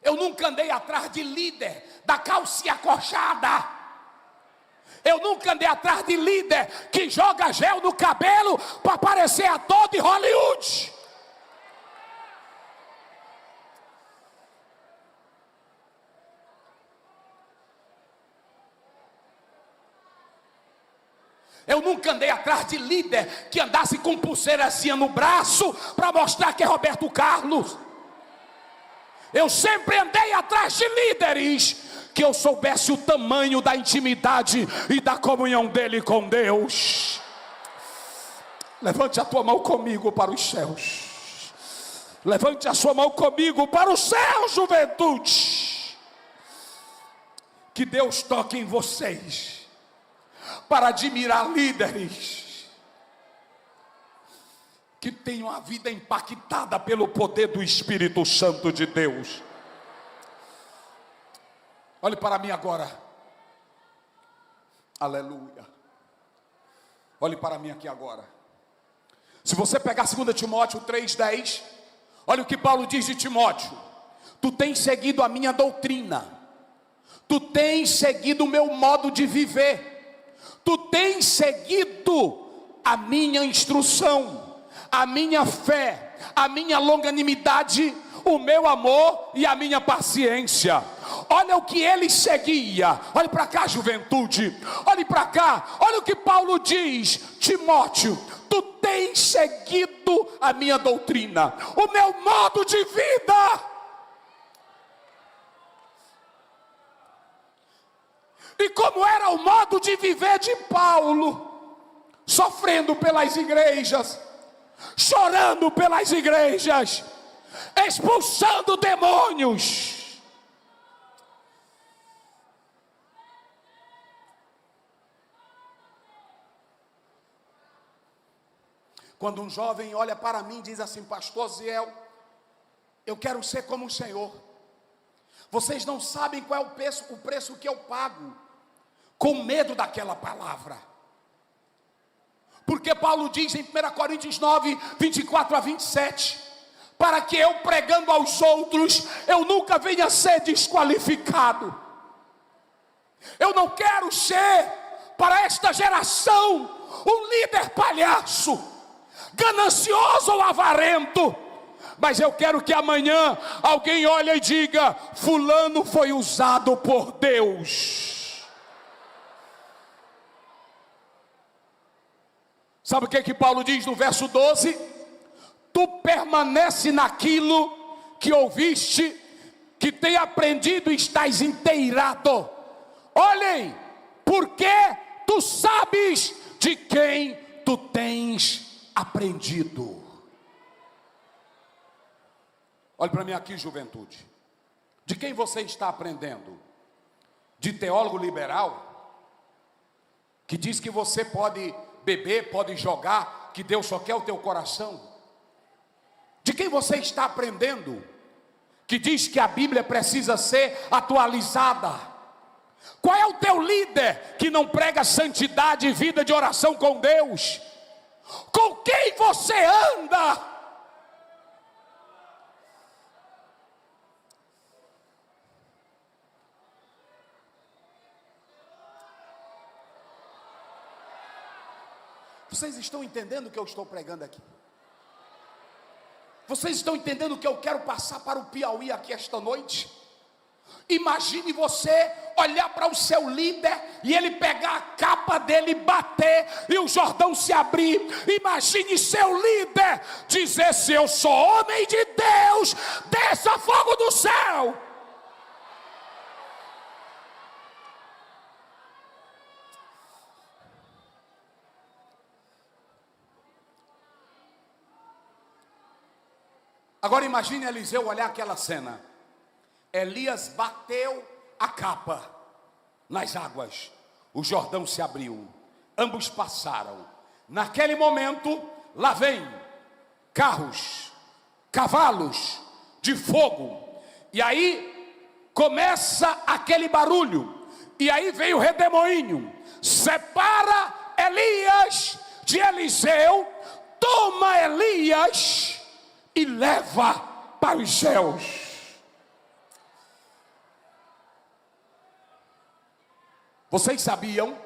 [SPEAKER 1] Eu nunca andei atrás de líder da calcinha acochada. Eu nunca andei atrás de líder que joga gel no cabelo para parecer ator de Hollywood. Eu nunca andei atrás de líder que andasse com pulseirazinha no braço para mostrar que é Roberto Carlos. Eu sempre andei atrás de líderes que eu soubesse o tamanho da intimidade e da comunhão dele com Deus. Levante a tua mão comigo para os céus. Levante a sua mão comigo para os céus, juventude. Que Deus toque em vocês para admirar líderes que tenham a vida impactada pelo poder do Espírito Santo de Deus. Olhe para mim agora. Aleluia. Olhe para mim aqui agora. Se você pegar 2 Timóteo 3,10, olha o que Paulo diz de Timóteo. Tu tens seguido a minha doutrina. Tu tens seguido o meu modo de viver. Tu tens seguido a minha instrução, a minha fé, a minha longanimidade, o meu amor e a minha paciência. Olha o que ele seguia. Olhe para cá, juventude. Olhe para cá. Olha o que Paulo diz. Timóteo, tu tens seguido a minha doutrina, o meu modo de vida. E como era o modo de viver de Paulo? Sofrendo pelas igrejas, chorando pelas igrejas, expulsando demônios. Quando um jovem olha para mim e diz assim: pastor Ziel, eu quero ser como o Senhor. Vocês não sabem qual é o preço que eu pago, com medo daquela palavra. Porque Paulo diz em 1 Coríntios 9, 24 a 27, para que eu pregando aos outros, eu nunca venha a ser desqualificado. Eu não quero ser, para esta geração, um líder palhaço, ganancioso ou avarento. Mas eu quero que amanhã alguém olhe e diga: fulano foi usado por Deus. Sabe o que Paulo diz no verso 12? Tu permanece naquilo que ouviste, que tem aprendido e estás inteirado. Olhem, porque tu sabes de quem tu tens aprendido. Olhe para mim aqui, juventude. De quem você está aprendendo? De teólogo liberal, que diz que você pode beber, pode jogar, que Deus só quer o teu coração? De quem você está aprendendo? Que diz que a Bíblia precisa ser atualizada. Qual é o teu líder que não prega santidade e vida de oração com Deus? Com quem você anda? Vocês estão entendendo o que eu estou pregando aqui? Vocês estão entendendo o que eu quero passar para o Piauí aqui esta noite? Imagine você olhar para o seu líder e ele pegar a capa dele e bater e o Jordão se abrir. Imagine seu líder dizer: se eu sou homem de Deus, desça fogo do céu. Agora imagine Eliseu olhar aquela cena. Elias bateu a capa nas águas, o Jordão se abriu, ambos passaram. Naquele momento, lá vem carros, cavalos de fogo, e aí começa aquele barulho, e aí vem o redemoinho, separa Elias de Eliseu, toma Elias e leva para os céus. Vocês sabiam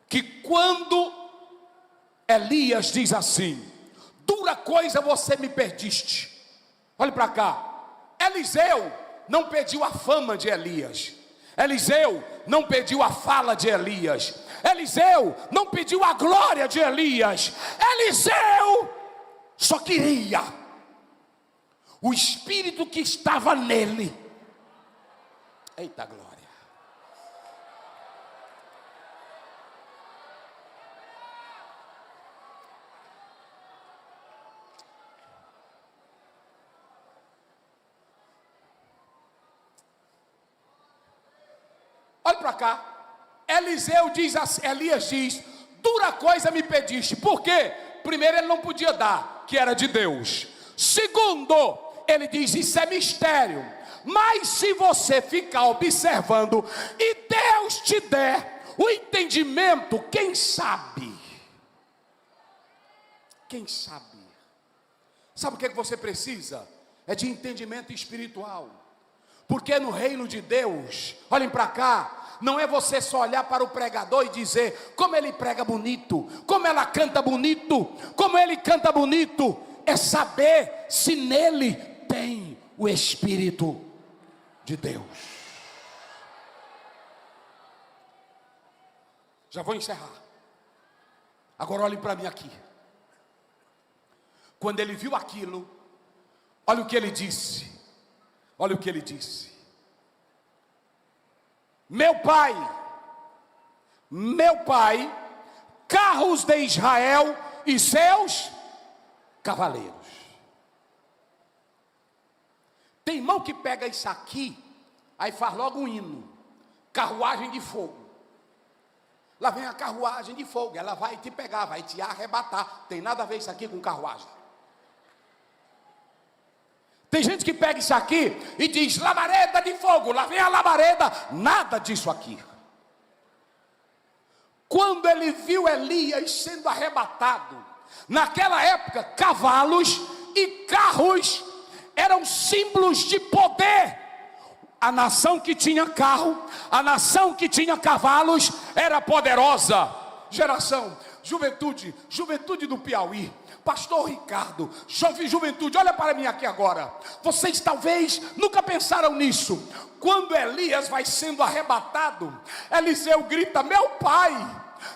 [SPEAKER 1] que quando Elias diz assim: dura coisa você me perdiste. Olhe para cá. Eliseu não pediu a fama de Elias. Eliseu não pediu a fala de Elias. Eliseu não pediu a glória de Elias. Eliseu só queria o espírito que estava nele. Eita glória. Olha para cá. Elias diz: dura coisa me pediste. Por quê? Primeiro, ele não podia dar, que era de Deus. Segundo, ele diz: isso é mistério. Mas se você ficar observando e Deus te der o entendimento, quem sabe? Quem sabe? Sabe o que você precisa? É de entendimento espiritual. Porque no reino de Deus, olhem para cá, não é você só olhar para o pregador e dizer: como ele prega bonito, como ela canta bonito, como ele canta bonito. É saber se nele tem o Espírito de Deus. Já vou encerrar. Agora olhem para mim aqui. Quando ele viu aquilo, olha o que ele disse. Olha o que ele disse: meu pai, carros de Israel e seus cavaleiros. Tem irmão que pega isso aqui, aí faz logo um hino: carruagem de fogo. Lá vem a carruagem de fogo, ela vai te pegar, vai te arrebatar. Tem nada a ver isso aqui com carruagem. Tem gente que pega isso aqui e diz: labareda de fogo, lá vem a labareda. Nada disso aqui. Quando ele viu Elias sendo arrebatado, naquela época, cavalos e carros eram símbolos de poder. A nação que tinha carro, a nação que tinha cavalos era poderosa. Geração, juventude do Piauí, pastor Ricardo, jovem juventude, olha para mim aqui agora. Vocês talvez nunca pensaram nisso. Quando Elias vai sendo arrebatado, Eliseu grita: meu pai,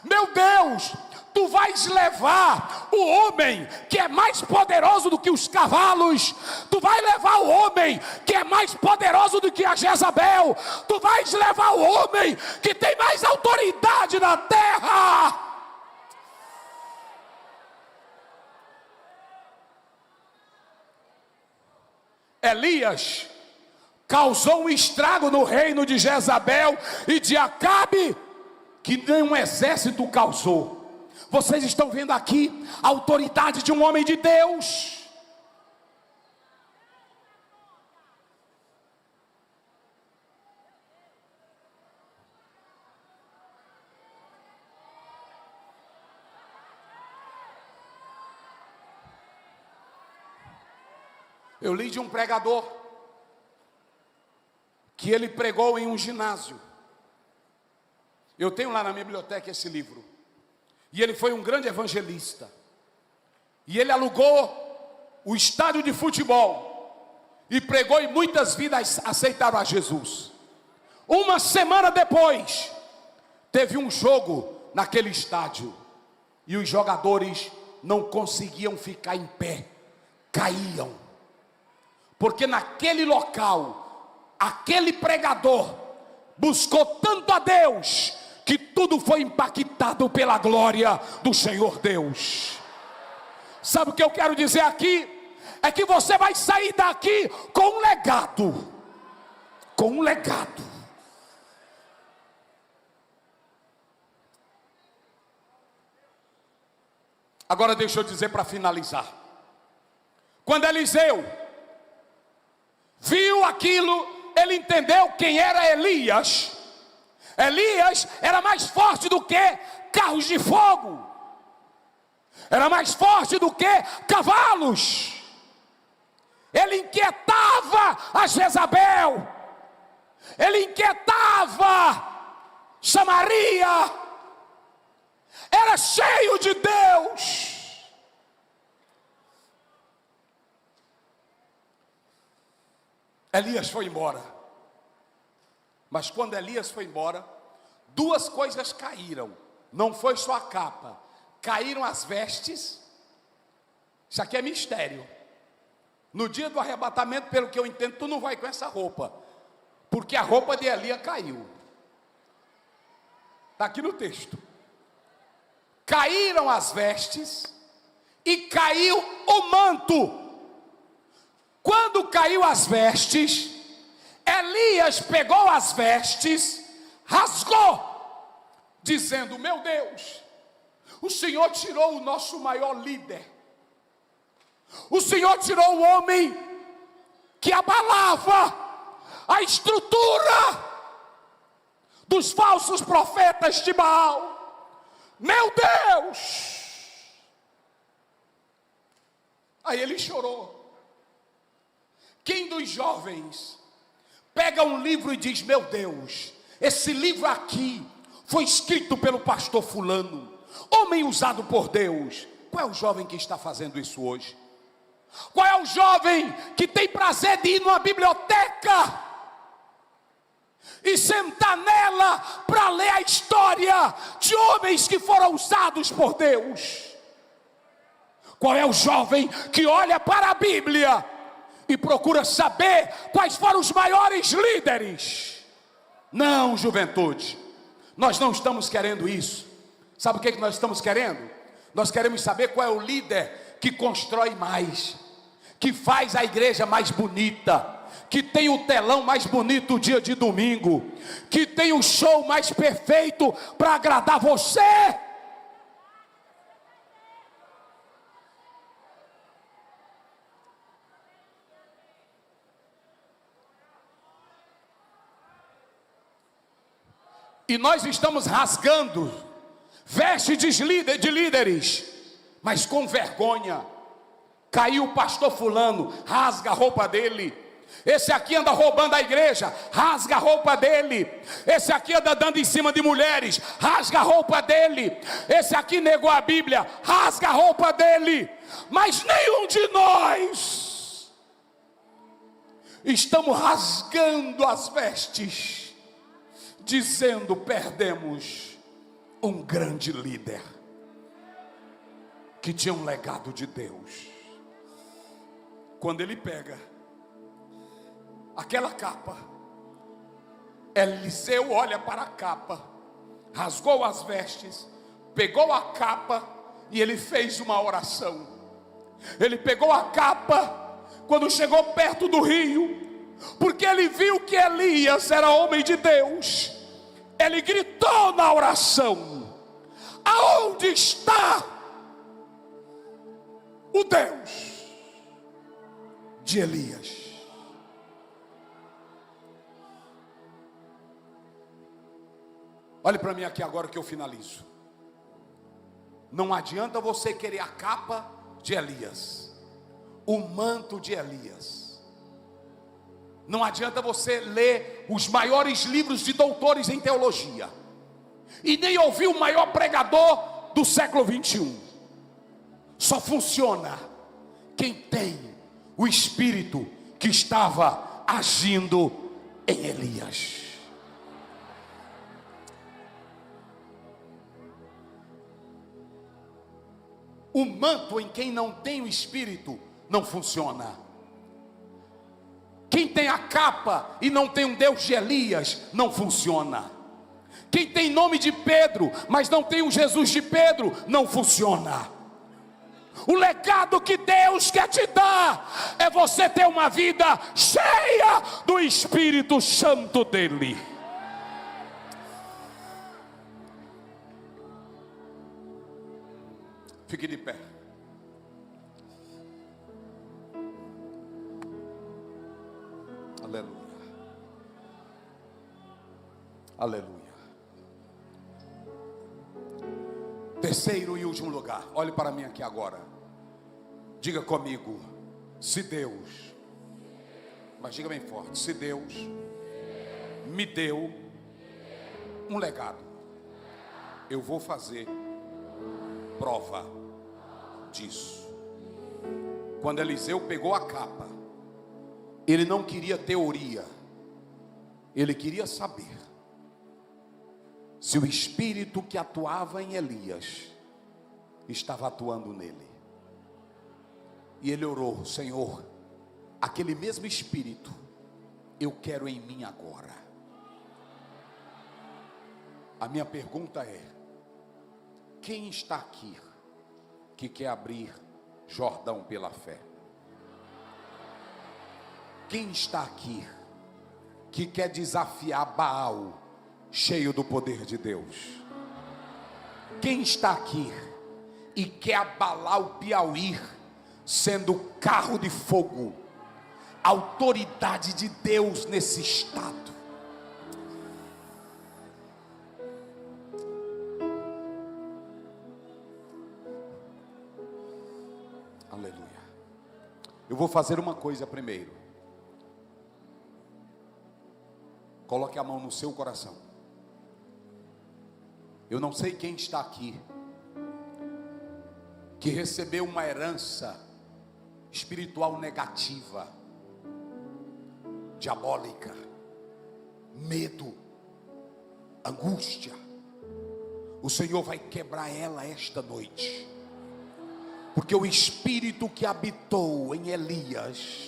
[SPEAKER 1] meu Deus, tu vais levar o homem que é mais poderoso do que os cavalos. Tu vais levar o homem que é mais poderoso do que a Jezabel. Tu vais levar o homem que tem mais autoridade na terra. Elias causou um estrago no reino de Jezabel e de Acabe que nenhum exército causou. Vocês estão vendo aqui a autoridade de um homem de Deus. Eu li de um pregador que ele pregou em um ginásio. Eu tenho lá na minha biblioteca esse livro. E ele foi um grande evangelista. E ele alugou o estádio de futebol. e pregou, e muitas vidas aceitaram a Jesus. Uma semana depois, teve um jogo naquele estádio, e os jogadores não conseguiam ficar em pé, caíam, porque naquele local, aquele pregador buscou tanto a Deus, que tudo foi impactado pela glória do Senhor Deus. Sabe o que eu quero dizer aqui? É que você vai sair daqui com um legado. Com um legado. Agora deixa eu dizer para finalizar. Quando Eliseu viu aquilo, ele entendeu quem era Elias. Elias era mais forte do que carros de fogo. Era mais forte do que cavalos. Ele inquietava a Jezabel. Ele inquietava Samaria. Era cheio de Deus. Elias foi embora. Mas quando Elias foi embora, duas coisas caíram. Não foi só a capa. Caíram as vestes. Isso aqui é mistério. No dia do arrebatamento, pelo que eu entendo, tu não vai com essa roupa, porque a roupa de Elias caiu. Está aqui no texto. Caíram as vestes e caiu o manto. Quando caiu as vestes, Elias pegou as vestes, rasgou, dizendo: meu Deus, o Senhor tirou o nosso maior líder. O Senhor tirou o homem que abalava a estrutura dos falsos profetas de Baal. Meu Deus! Aí ele chorou. Quem dos jovens pega um livro e diz: meu Deus, esse livro aqui foi escrito pelo pastor fulano, homem usado por Deus? Qual é o jovem que está fazendo isso hoje? Qual é o jovem que tem prazer de ir numa biblioteca e sentar nela para ler a história de homens que foram usados por Deus? Qual é o jovem que olha para a Bíblia e procura saber quais foram os maiores líderes? Não, juventude, nós não estamos querendo isso. Sabe o que nós estamos querendo? Nós queremos saber qual é o líder que constrói mais, que faz a igreja mais bonita, que tem o telão mais bonito o dia de domingo, que tem o show mais perfeito para agradar você. E nós estamos rasgando vestes de líderes, mas com vergonha. Caiu o pastor fulano, rasga a roupa dele. Esse aqui anda roubando a igreja, rasga a roupa dele. Esse aqui anda dando em cima de mulheres, rasga a roupa dele. Esse aqui negou a Bíblia, rasga a roupa dele. Mas nenhum de nós estamos rasgando as vestes, dizendo: perdemos um grande líder que tinha um legado de Deus. Quando ele pega aquela capa, Eliseu olha para a capa, rasgou as vestes, pegou a capa e ele fez uma oração. Ele pegou a capa quando chegou perto do rio, porque ele viu que Elias era homem de Deus. Ele gritou na oração: aonde está o Deus de Elias? Olhe para mim aqui agora que eu finalizo. Não adianta você querer a capa de Elias, o manto de Elias. Não adianta você ler os maiores livros de doutores em teologia e nem ouvir o maior pregador do século 21. Só funciona quem tem o Espírito que estava agindo em Elias. O manto em quem não tem o Espírito não funciona. Quem tem a capa e não tem um Deus de Elias, não funciona. Quem tem nome de Pedro, mas não tem o Jesus de Pedro, não funciona. O legado que Deus quer te dar é você ter uma vida cheia do Espírito Santo dele. Fique de pé. Aleluia. Aleluia. Terceiro e último lugar. Olhe para mim aqui agora. Diga comigo. Se Deus, mas diga bem forte. Se Deus me deu um legado, eu vou fazer prova disso. Quando Eliseu pegou a capa, ele não queria teoria, ele queria saber se o espírito que atuava em Elias estava atuando nele. E ele orou: Senhor, aquele mesmo espírito eu quero em mim agora. A minha pergunta é: quem está aqui que quer abrir Jordão pela fé? Quem está aqui que quer desafiar Baal cheio do poder de Deus? Quem está aqui e quer abalar o Piauí sendo carro de fogo, autoridade de Deus nesse estado? Aleluia. Eu vou fazer uma coisa primeiro. Coloque a mão no seu coração. Eu não sei quem está aqui que recebeu uma herança espiritual negativa, diabólica, medo, angústia. O Senhor vai quebrar ela esta noite, porque o espírito que habitou em Elias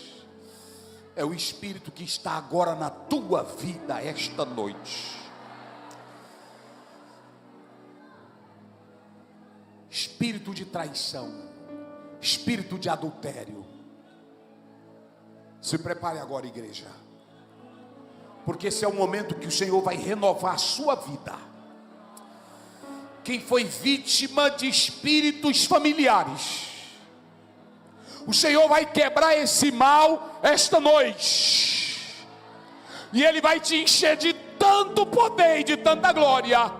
[SPEAKER 1] é o espírito que está agora na tua vida esta noite. Espírito de traição, espírito de adultério. Se prepare agora, igreja, porque esse é o momento que o Senhor vai renovar a sua vida. Quem foi vítima de espíritos familiares, o Senhor vai quebrar esse mal esta noite, e Ele vai te encher de tanto poder e de tanta glória.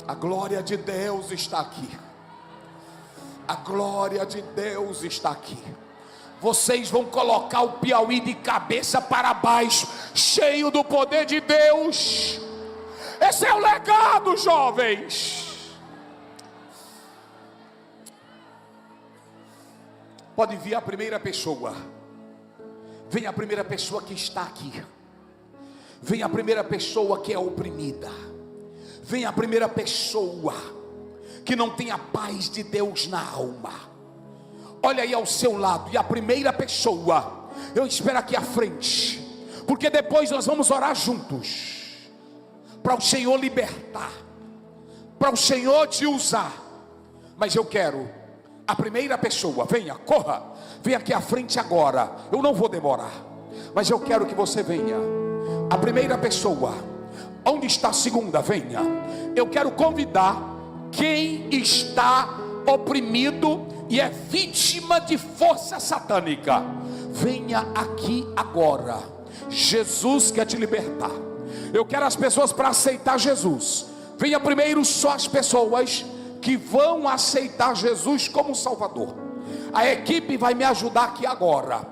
[SPEAKER 1] A glória de Deus está aqui. A glória de Deus está aqui. Vocês vão colocar o Piauí de cabeça para baixo, cheio do poder de Deus. Esse é o legado, jovens. Pode vir a primeira pessoa. Vem a primeira pessoa que está aqui. Vem a primeira pessoa que é oprimida. Vem a primeira pessoa que não tem a paz de Deus na alma. Olha aí ao seu lado. E a primeira pessoa, eu espero aqui à frente, porque depois nós vamos orar juntos, para o Senhor libertar, para o Senhor te usar. Mas eu quero a primeira pessoa. Venha, corra, venha aqui à frente agora. Eu não vou demorar, mas eu quero que você venha. A primeira pessoa. Onde está a segunda? Venha. Eu quero convidar quem está oprimido e é vítima de força satânica. Venha aqui agora. Jesus quer te libertar. Eu quero as pessoas para aceitar Jesus. Venha primeiro só as pessoas que vão aceitar Jesus como Salvador. A equipe vai me ajudar aqui agora,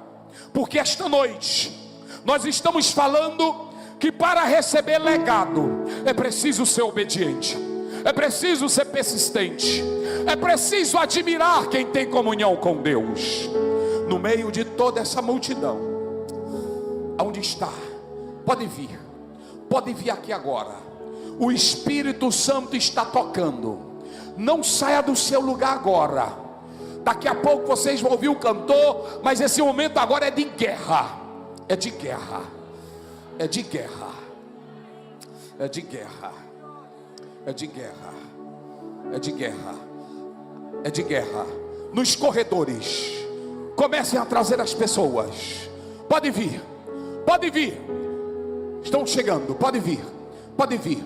[SPEAKER 1] porque esta noite nós estamos falando que para receber legado é preciso ser obediente, é preciso ser persistente. É preciso admirar quem tem comunhão com Deus. No meio de toda essa multidão, aonde está? Pode vir aqui agora. O Espírito Santo está tocando. Não saia do seu lugar agora. Daqui a pouco vocês vão ouvir o cantor, mas esse momento agora é de guerra. É de guerra. É de guerra. É de guerra. É de guerra. É de guerra. É de guerra. Nos corredores, comecem a trazer as pessoas. Pode vir. Pode vir. Estão chegando. Pode vir. Pode vir.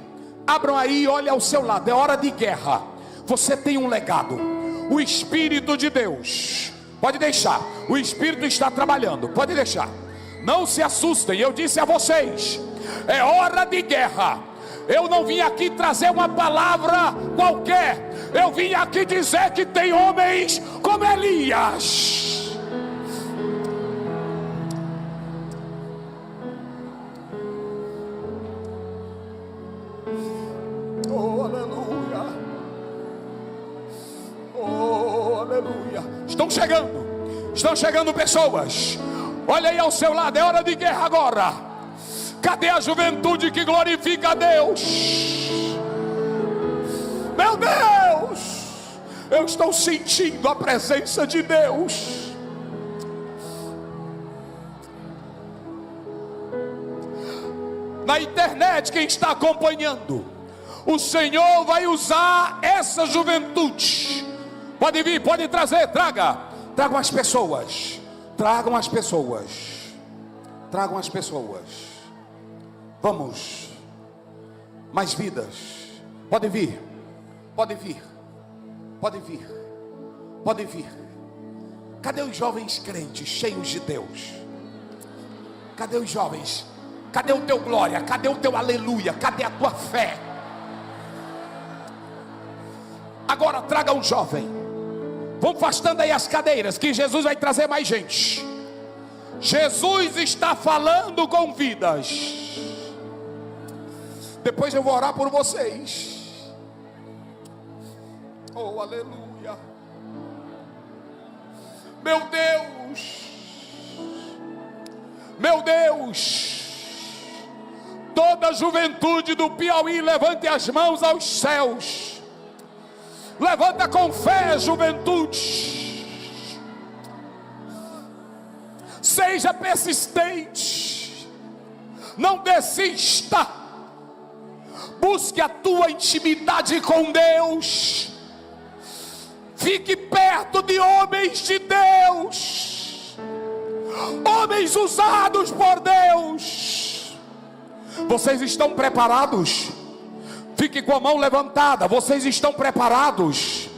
[SPEAKER 1] Abram aí e olhem ao seu lado. É hora de guerra. Você tem um legado. O Espírito de Deus. Pode deixar. O Espírito está trabalhando. Pode deixar. Não se assustem. Eu disse a vocês. É hora de guerra. Eu não vim aqui trazer uma palavra qualquer. Eu vim aqui dizer que tem homens como Elias. Oh, aleluia. Oh, aleluia. Estão chegando pessoas. Olha aí ao seu lado, é hora de guerra agora. Cadê a juventude que glorifica a Deus? Meu Deus, eu estou sentindo a presença de Deus. Na internet, quem está acompanhando, o Senhor vai usar essa juventude. Pode vir, pode trazer, tragam as pessoas. Tragam as pessoas. Tragam as pessoas. Vamos. Mais vidas. Pode vir. Pode vir. Pode vir. Pode vir. Cadê os jovens crentes cheios de Deus? Cadê os jovens? Cadê o teu glória? Cadê o teu aleluia? Cadê a tua fé? Agora traga um jovem. Vão afastando aí as cadeiras, que Jesus vai trazer mais gente. Jesus está falando com vidas. Depois eu vou orar por vocês. Oh, aleluia. Meu Deus. Meu Deus. Toda a juventude do Piauí, levante as mãos aos céus. Levanta com fé, juventude. Seja persistente. Não desista. Busque a tua intimidade com Deus. Fique perto de homens de Deus. Homens usados por Deus. Vocês estão preparados? Fique com a mão levantada. Vocês estão preparados?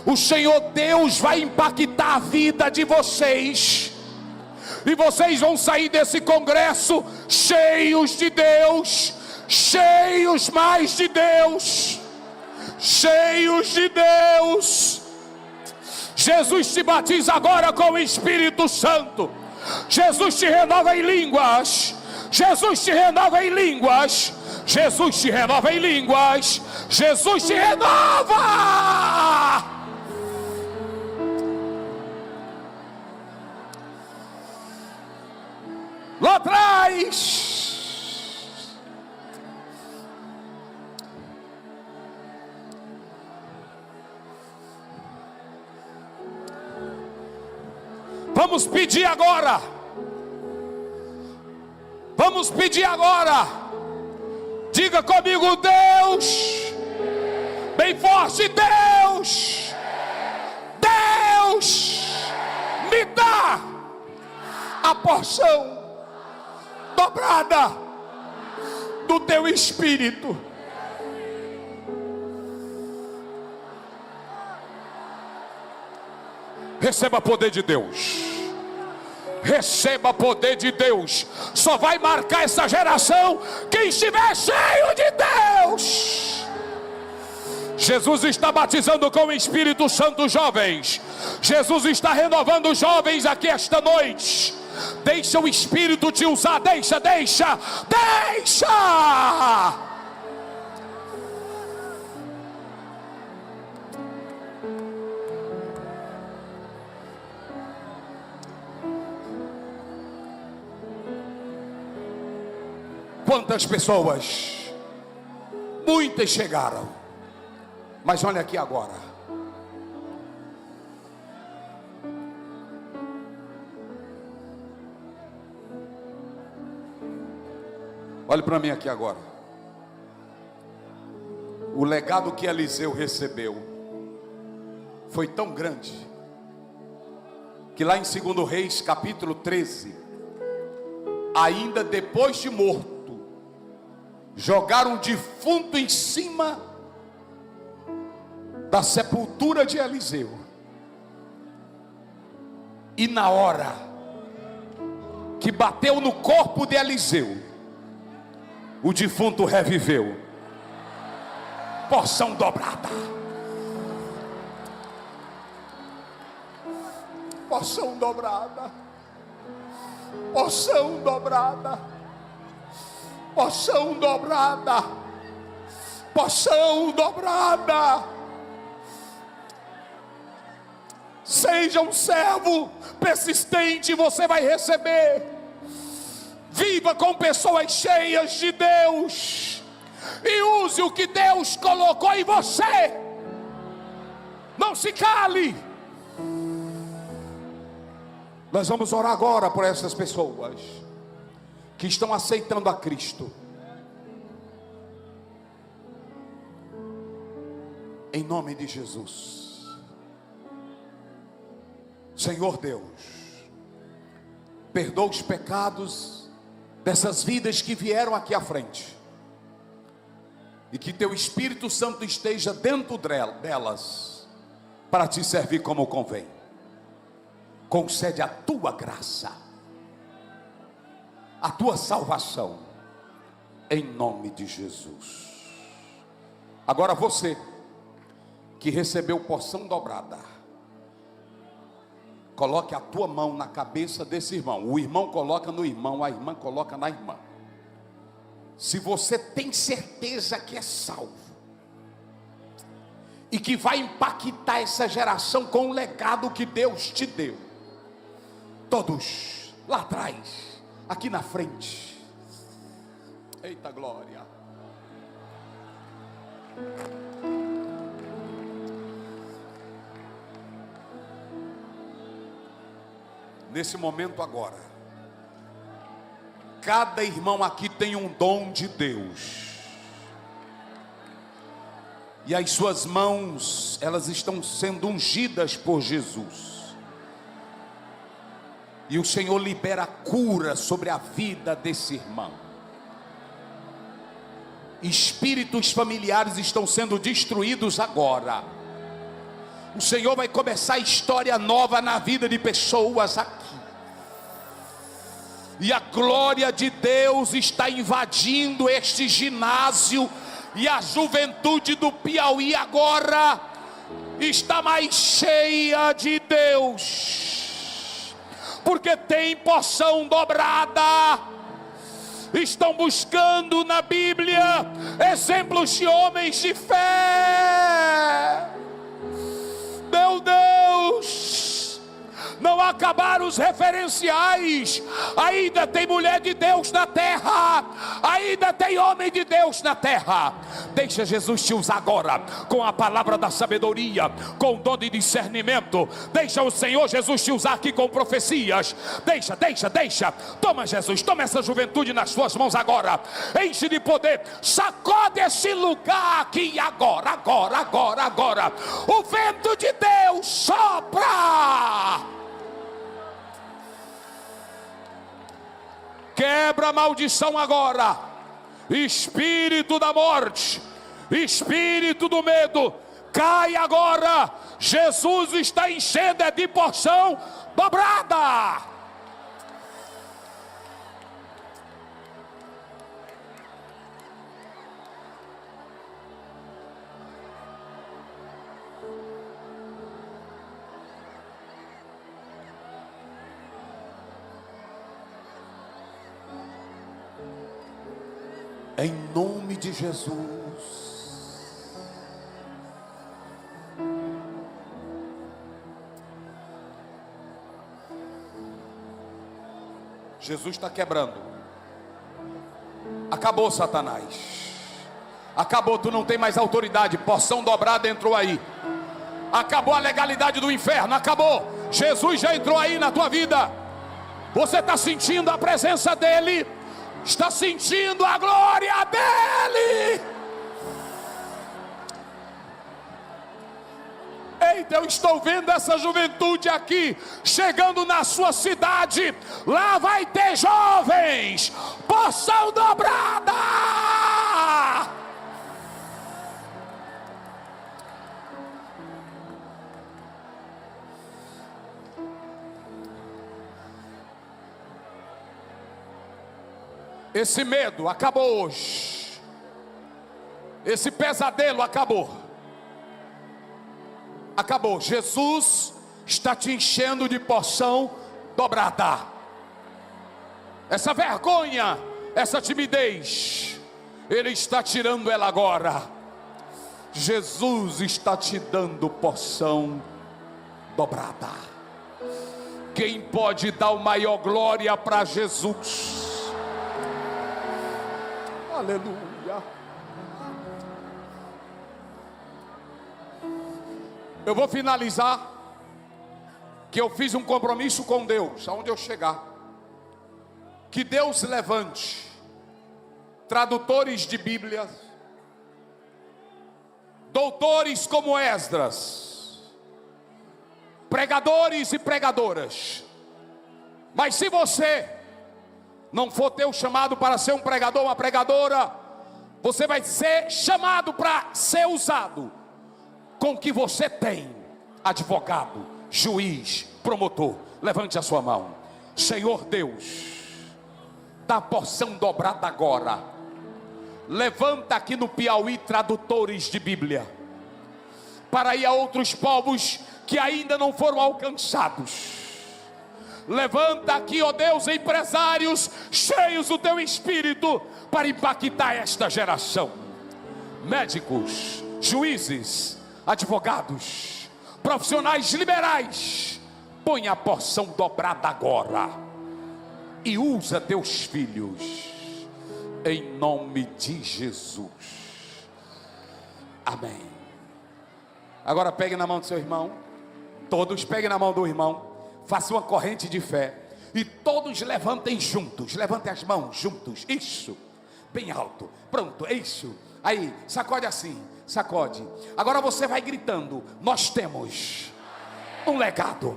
[SPEAKER 1] O Senhor Deus vai impactar a vida de vocês. E vocês vão sair desse congresso cheios de Deus. Cheios mais de Deus. Cheios de Deus. Jesus te batiza agora com o Espírito Santo. Jesus te renova em línguas. Jesus te renova em línguas. Jesus te renova em línguas. Jesus te renova. Lá atrás. Vamos pedir agora. Vamos pedir agora. Diga comigo, Deus. Bem forte, Deus. Deus, me dá a porção dobrada do teu Espírito. Receba poder de Deus. Receba poder de Deus. Só vai marcar essa geração quem estiver cheio de Deus. Jesus está batizando com o Espírito Santo jovens. Jesus está renovando os jovens aqui esta noite. Deixa o Espírito te usar. Deixa. Quantas pessoas? Muitas chegaram. Mas olha aqui agora. Olhe para mim aqui agora. O legado que Eliseu recebeu foi tão grande que lá em 2 Reis capítulo 13, ainda depois de morto, jogaram um defunto em cima da sepultura de Eliseu. E na hora que bateu no corpo de Eliseu, o defunto reviveu. Porção dobrada. Porção dobrada. Porção dobrada. Porção dobrada. Porção dobrada. Seja um servo persistente, você vai receber. Viva com pessoas cheias de Deus. E use o que Deus colocou em você. Não se cale. Nós vamos orar agora por essas pessoas que estão aceitando a Cristo. Em nome de Jesus. Senhor Deus, perdoa os pecados dessas vidas que vieram aqui à frente. E que teu Espírito Santo esteja dentro delas, para te servir como convém. Concede a tua graça, a tua salvação, em nome de Jesus. Agora você, que recebeu porção dobrada, coloque a tua mão na cabeça desse irmão. O irmão coloca no irmão, a irmã coloca na irmã. Se você tem certeza que é salvo e que vai impactar essa geração com o legado que Deus te deu, todos lá atrás, aqui na frente. Eita glória. Nesse momento agora, cada irmão aqui tem um dom de Deus. E as suas mãos, elas estão sendo ungidas por Jesus. E o Senhor libera cura sobre a vida desse irmão. Espíritos familiares estão sendo destruídos agora. O Senhor vai começar história nova na vida de pessoas aqui. E a glória de Deus está invadindo este ginásio. E a juventude do Piauí agora está mais cheia de Deus, porque tem porção dobrada. Estão buscando na Bíblia exemplos de homens de fé. Meu Deus, não acabaram os referenciais. Ainda tem mulher de Deus na terra, ainda tem homem de Deus na terra. Deixa Jesus te usar agora, com a palavra da sabedoria, com o dom de discernimento. Deixa o Senhor Jesus te usar aqui com profecias. Deixa. Toma Jesus, toma essa juventude nas suas mãos agora. Enche de poder, sacode esse lugar aqui agora. O vento de Deus sopra. Quebra a maldição agora. Espírito da morte, espírito do medo, cai agora. Jesus está enchendo de porção dobrada. Em nome de Jesus. Jesus está quebrando. Acabou, Satanás. Acabou, tu não tem mais autoridade. Porção dobrada entrou aí. Acabou a legalidade do inferno, acabou. Jesus já entrou aí na tua vida. Você está sentindo a presença dele, está sentindo a glória dele. Eita, eu estou vendo essa juventude aqui, chegando na sua cidade. Lá vai ter jovens, porção dobrada. Esse medo acabou hoje. Esse pesadelo acabou. Acabou. Jesus está te enchendo de porção dobrada. Essa vergonha, essa timidez, Ele está tirando ela agora. Jesus está te dando porção dobrada. Quem pode dar o maior glória para Jesus? Aleluia. Eu vou finalizar, que eu fiz um compromisso com Deus, aonde eu chegar, que Deus levante tradutores de Bíblia, doutores como Esdras, pregadores e pregadoras. Mas se você não for teu chamado para ser um pregador, uma pregadora, você vai ser chamado para ser usado com o que você tem: advogado, juiz, promotor. Levante a sua mão. Senhor Deus, dá porção dobrada agora. Levanta aqui no Piauí tradutores de Bíblia, para ir a outros povos que ainda não foram alcançados. Levanta aqui, ó Deus, empresários cheios do teu Espírito para impactar esta geração. Médicos, juízes, advogados, profissionais liberais, põe a porção dobrada agora e usa teus filhos, em nome de Jesus. Amém. Agora pegue na mão do seu irmão. Todos peguem na mão do irmão. Faça uma corrente de fé e todos levantem juntos. Levantem as mãos juntos. Isso, bem alto. Pronto, isso. Aí, sacode assim, sacode. Agora você vai gritando: nós temos um legado.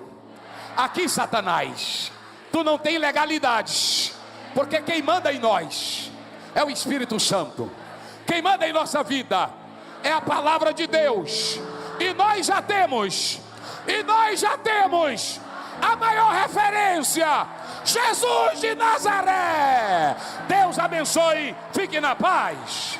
[SPEAKER 1] Aqui, Satanás, tu não tem legalidade, porque quem manda em nós é o Espírito Santo. Quem manda em nossa vida é a palavra de Deus. E nós já temos a maior referência, Jesus de Nazaré. Deus abençoe, fique na paz.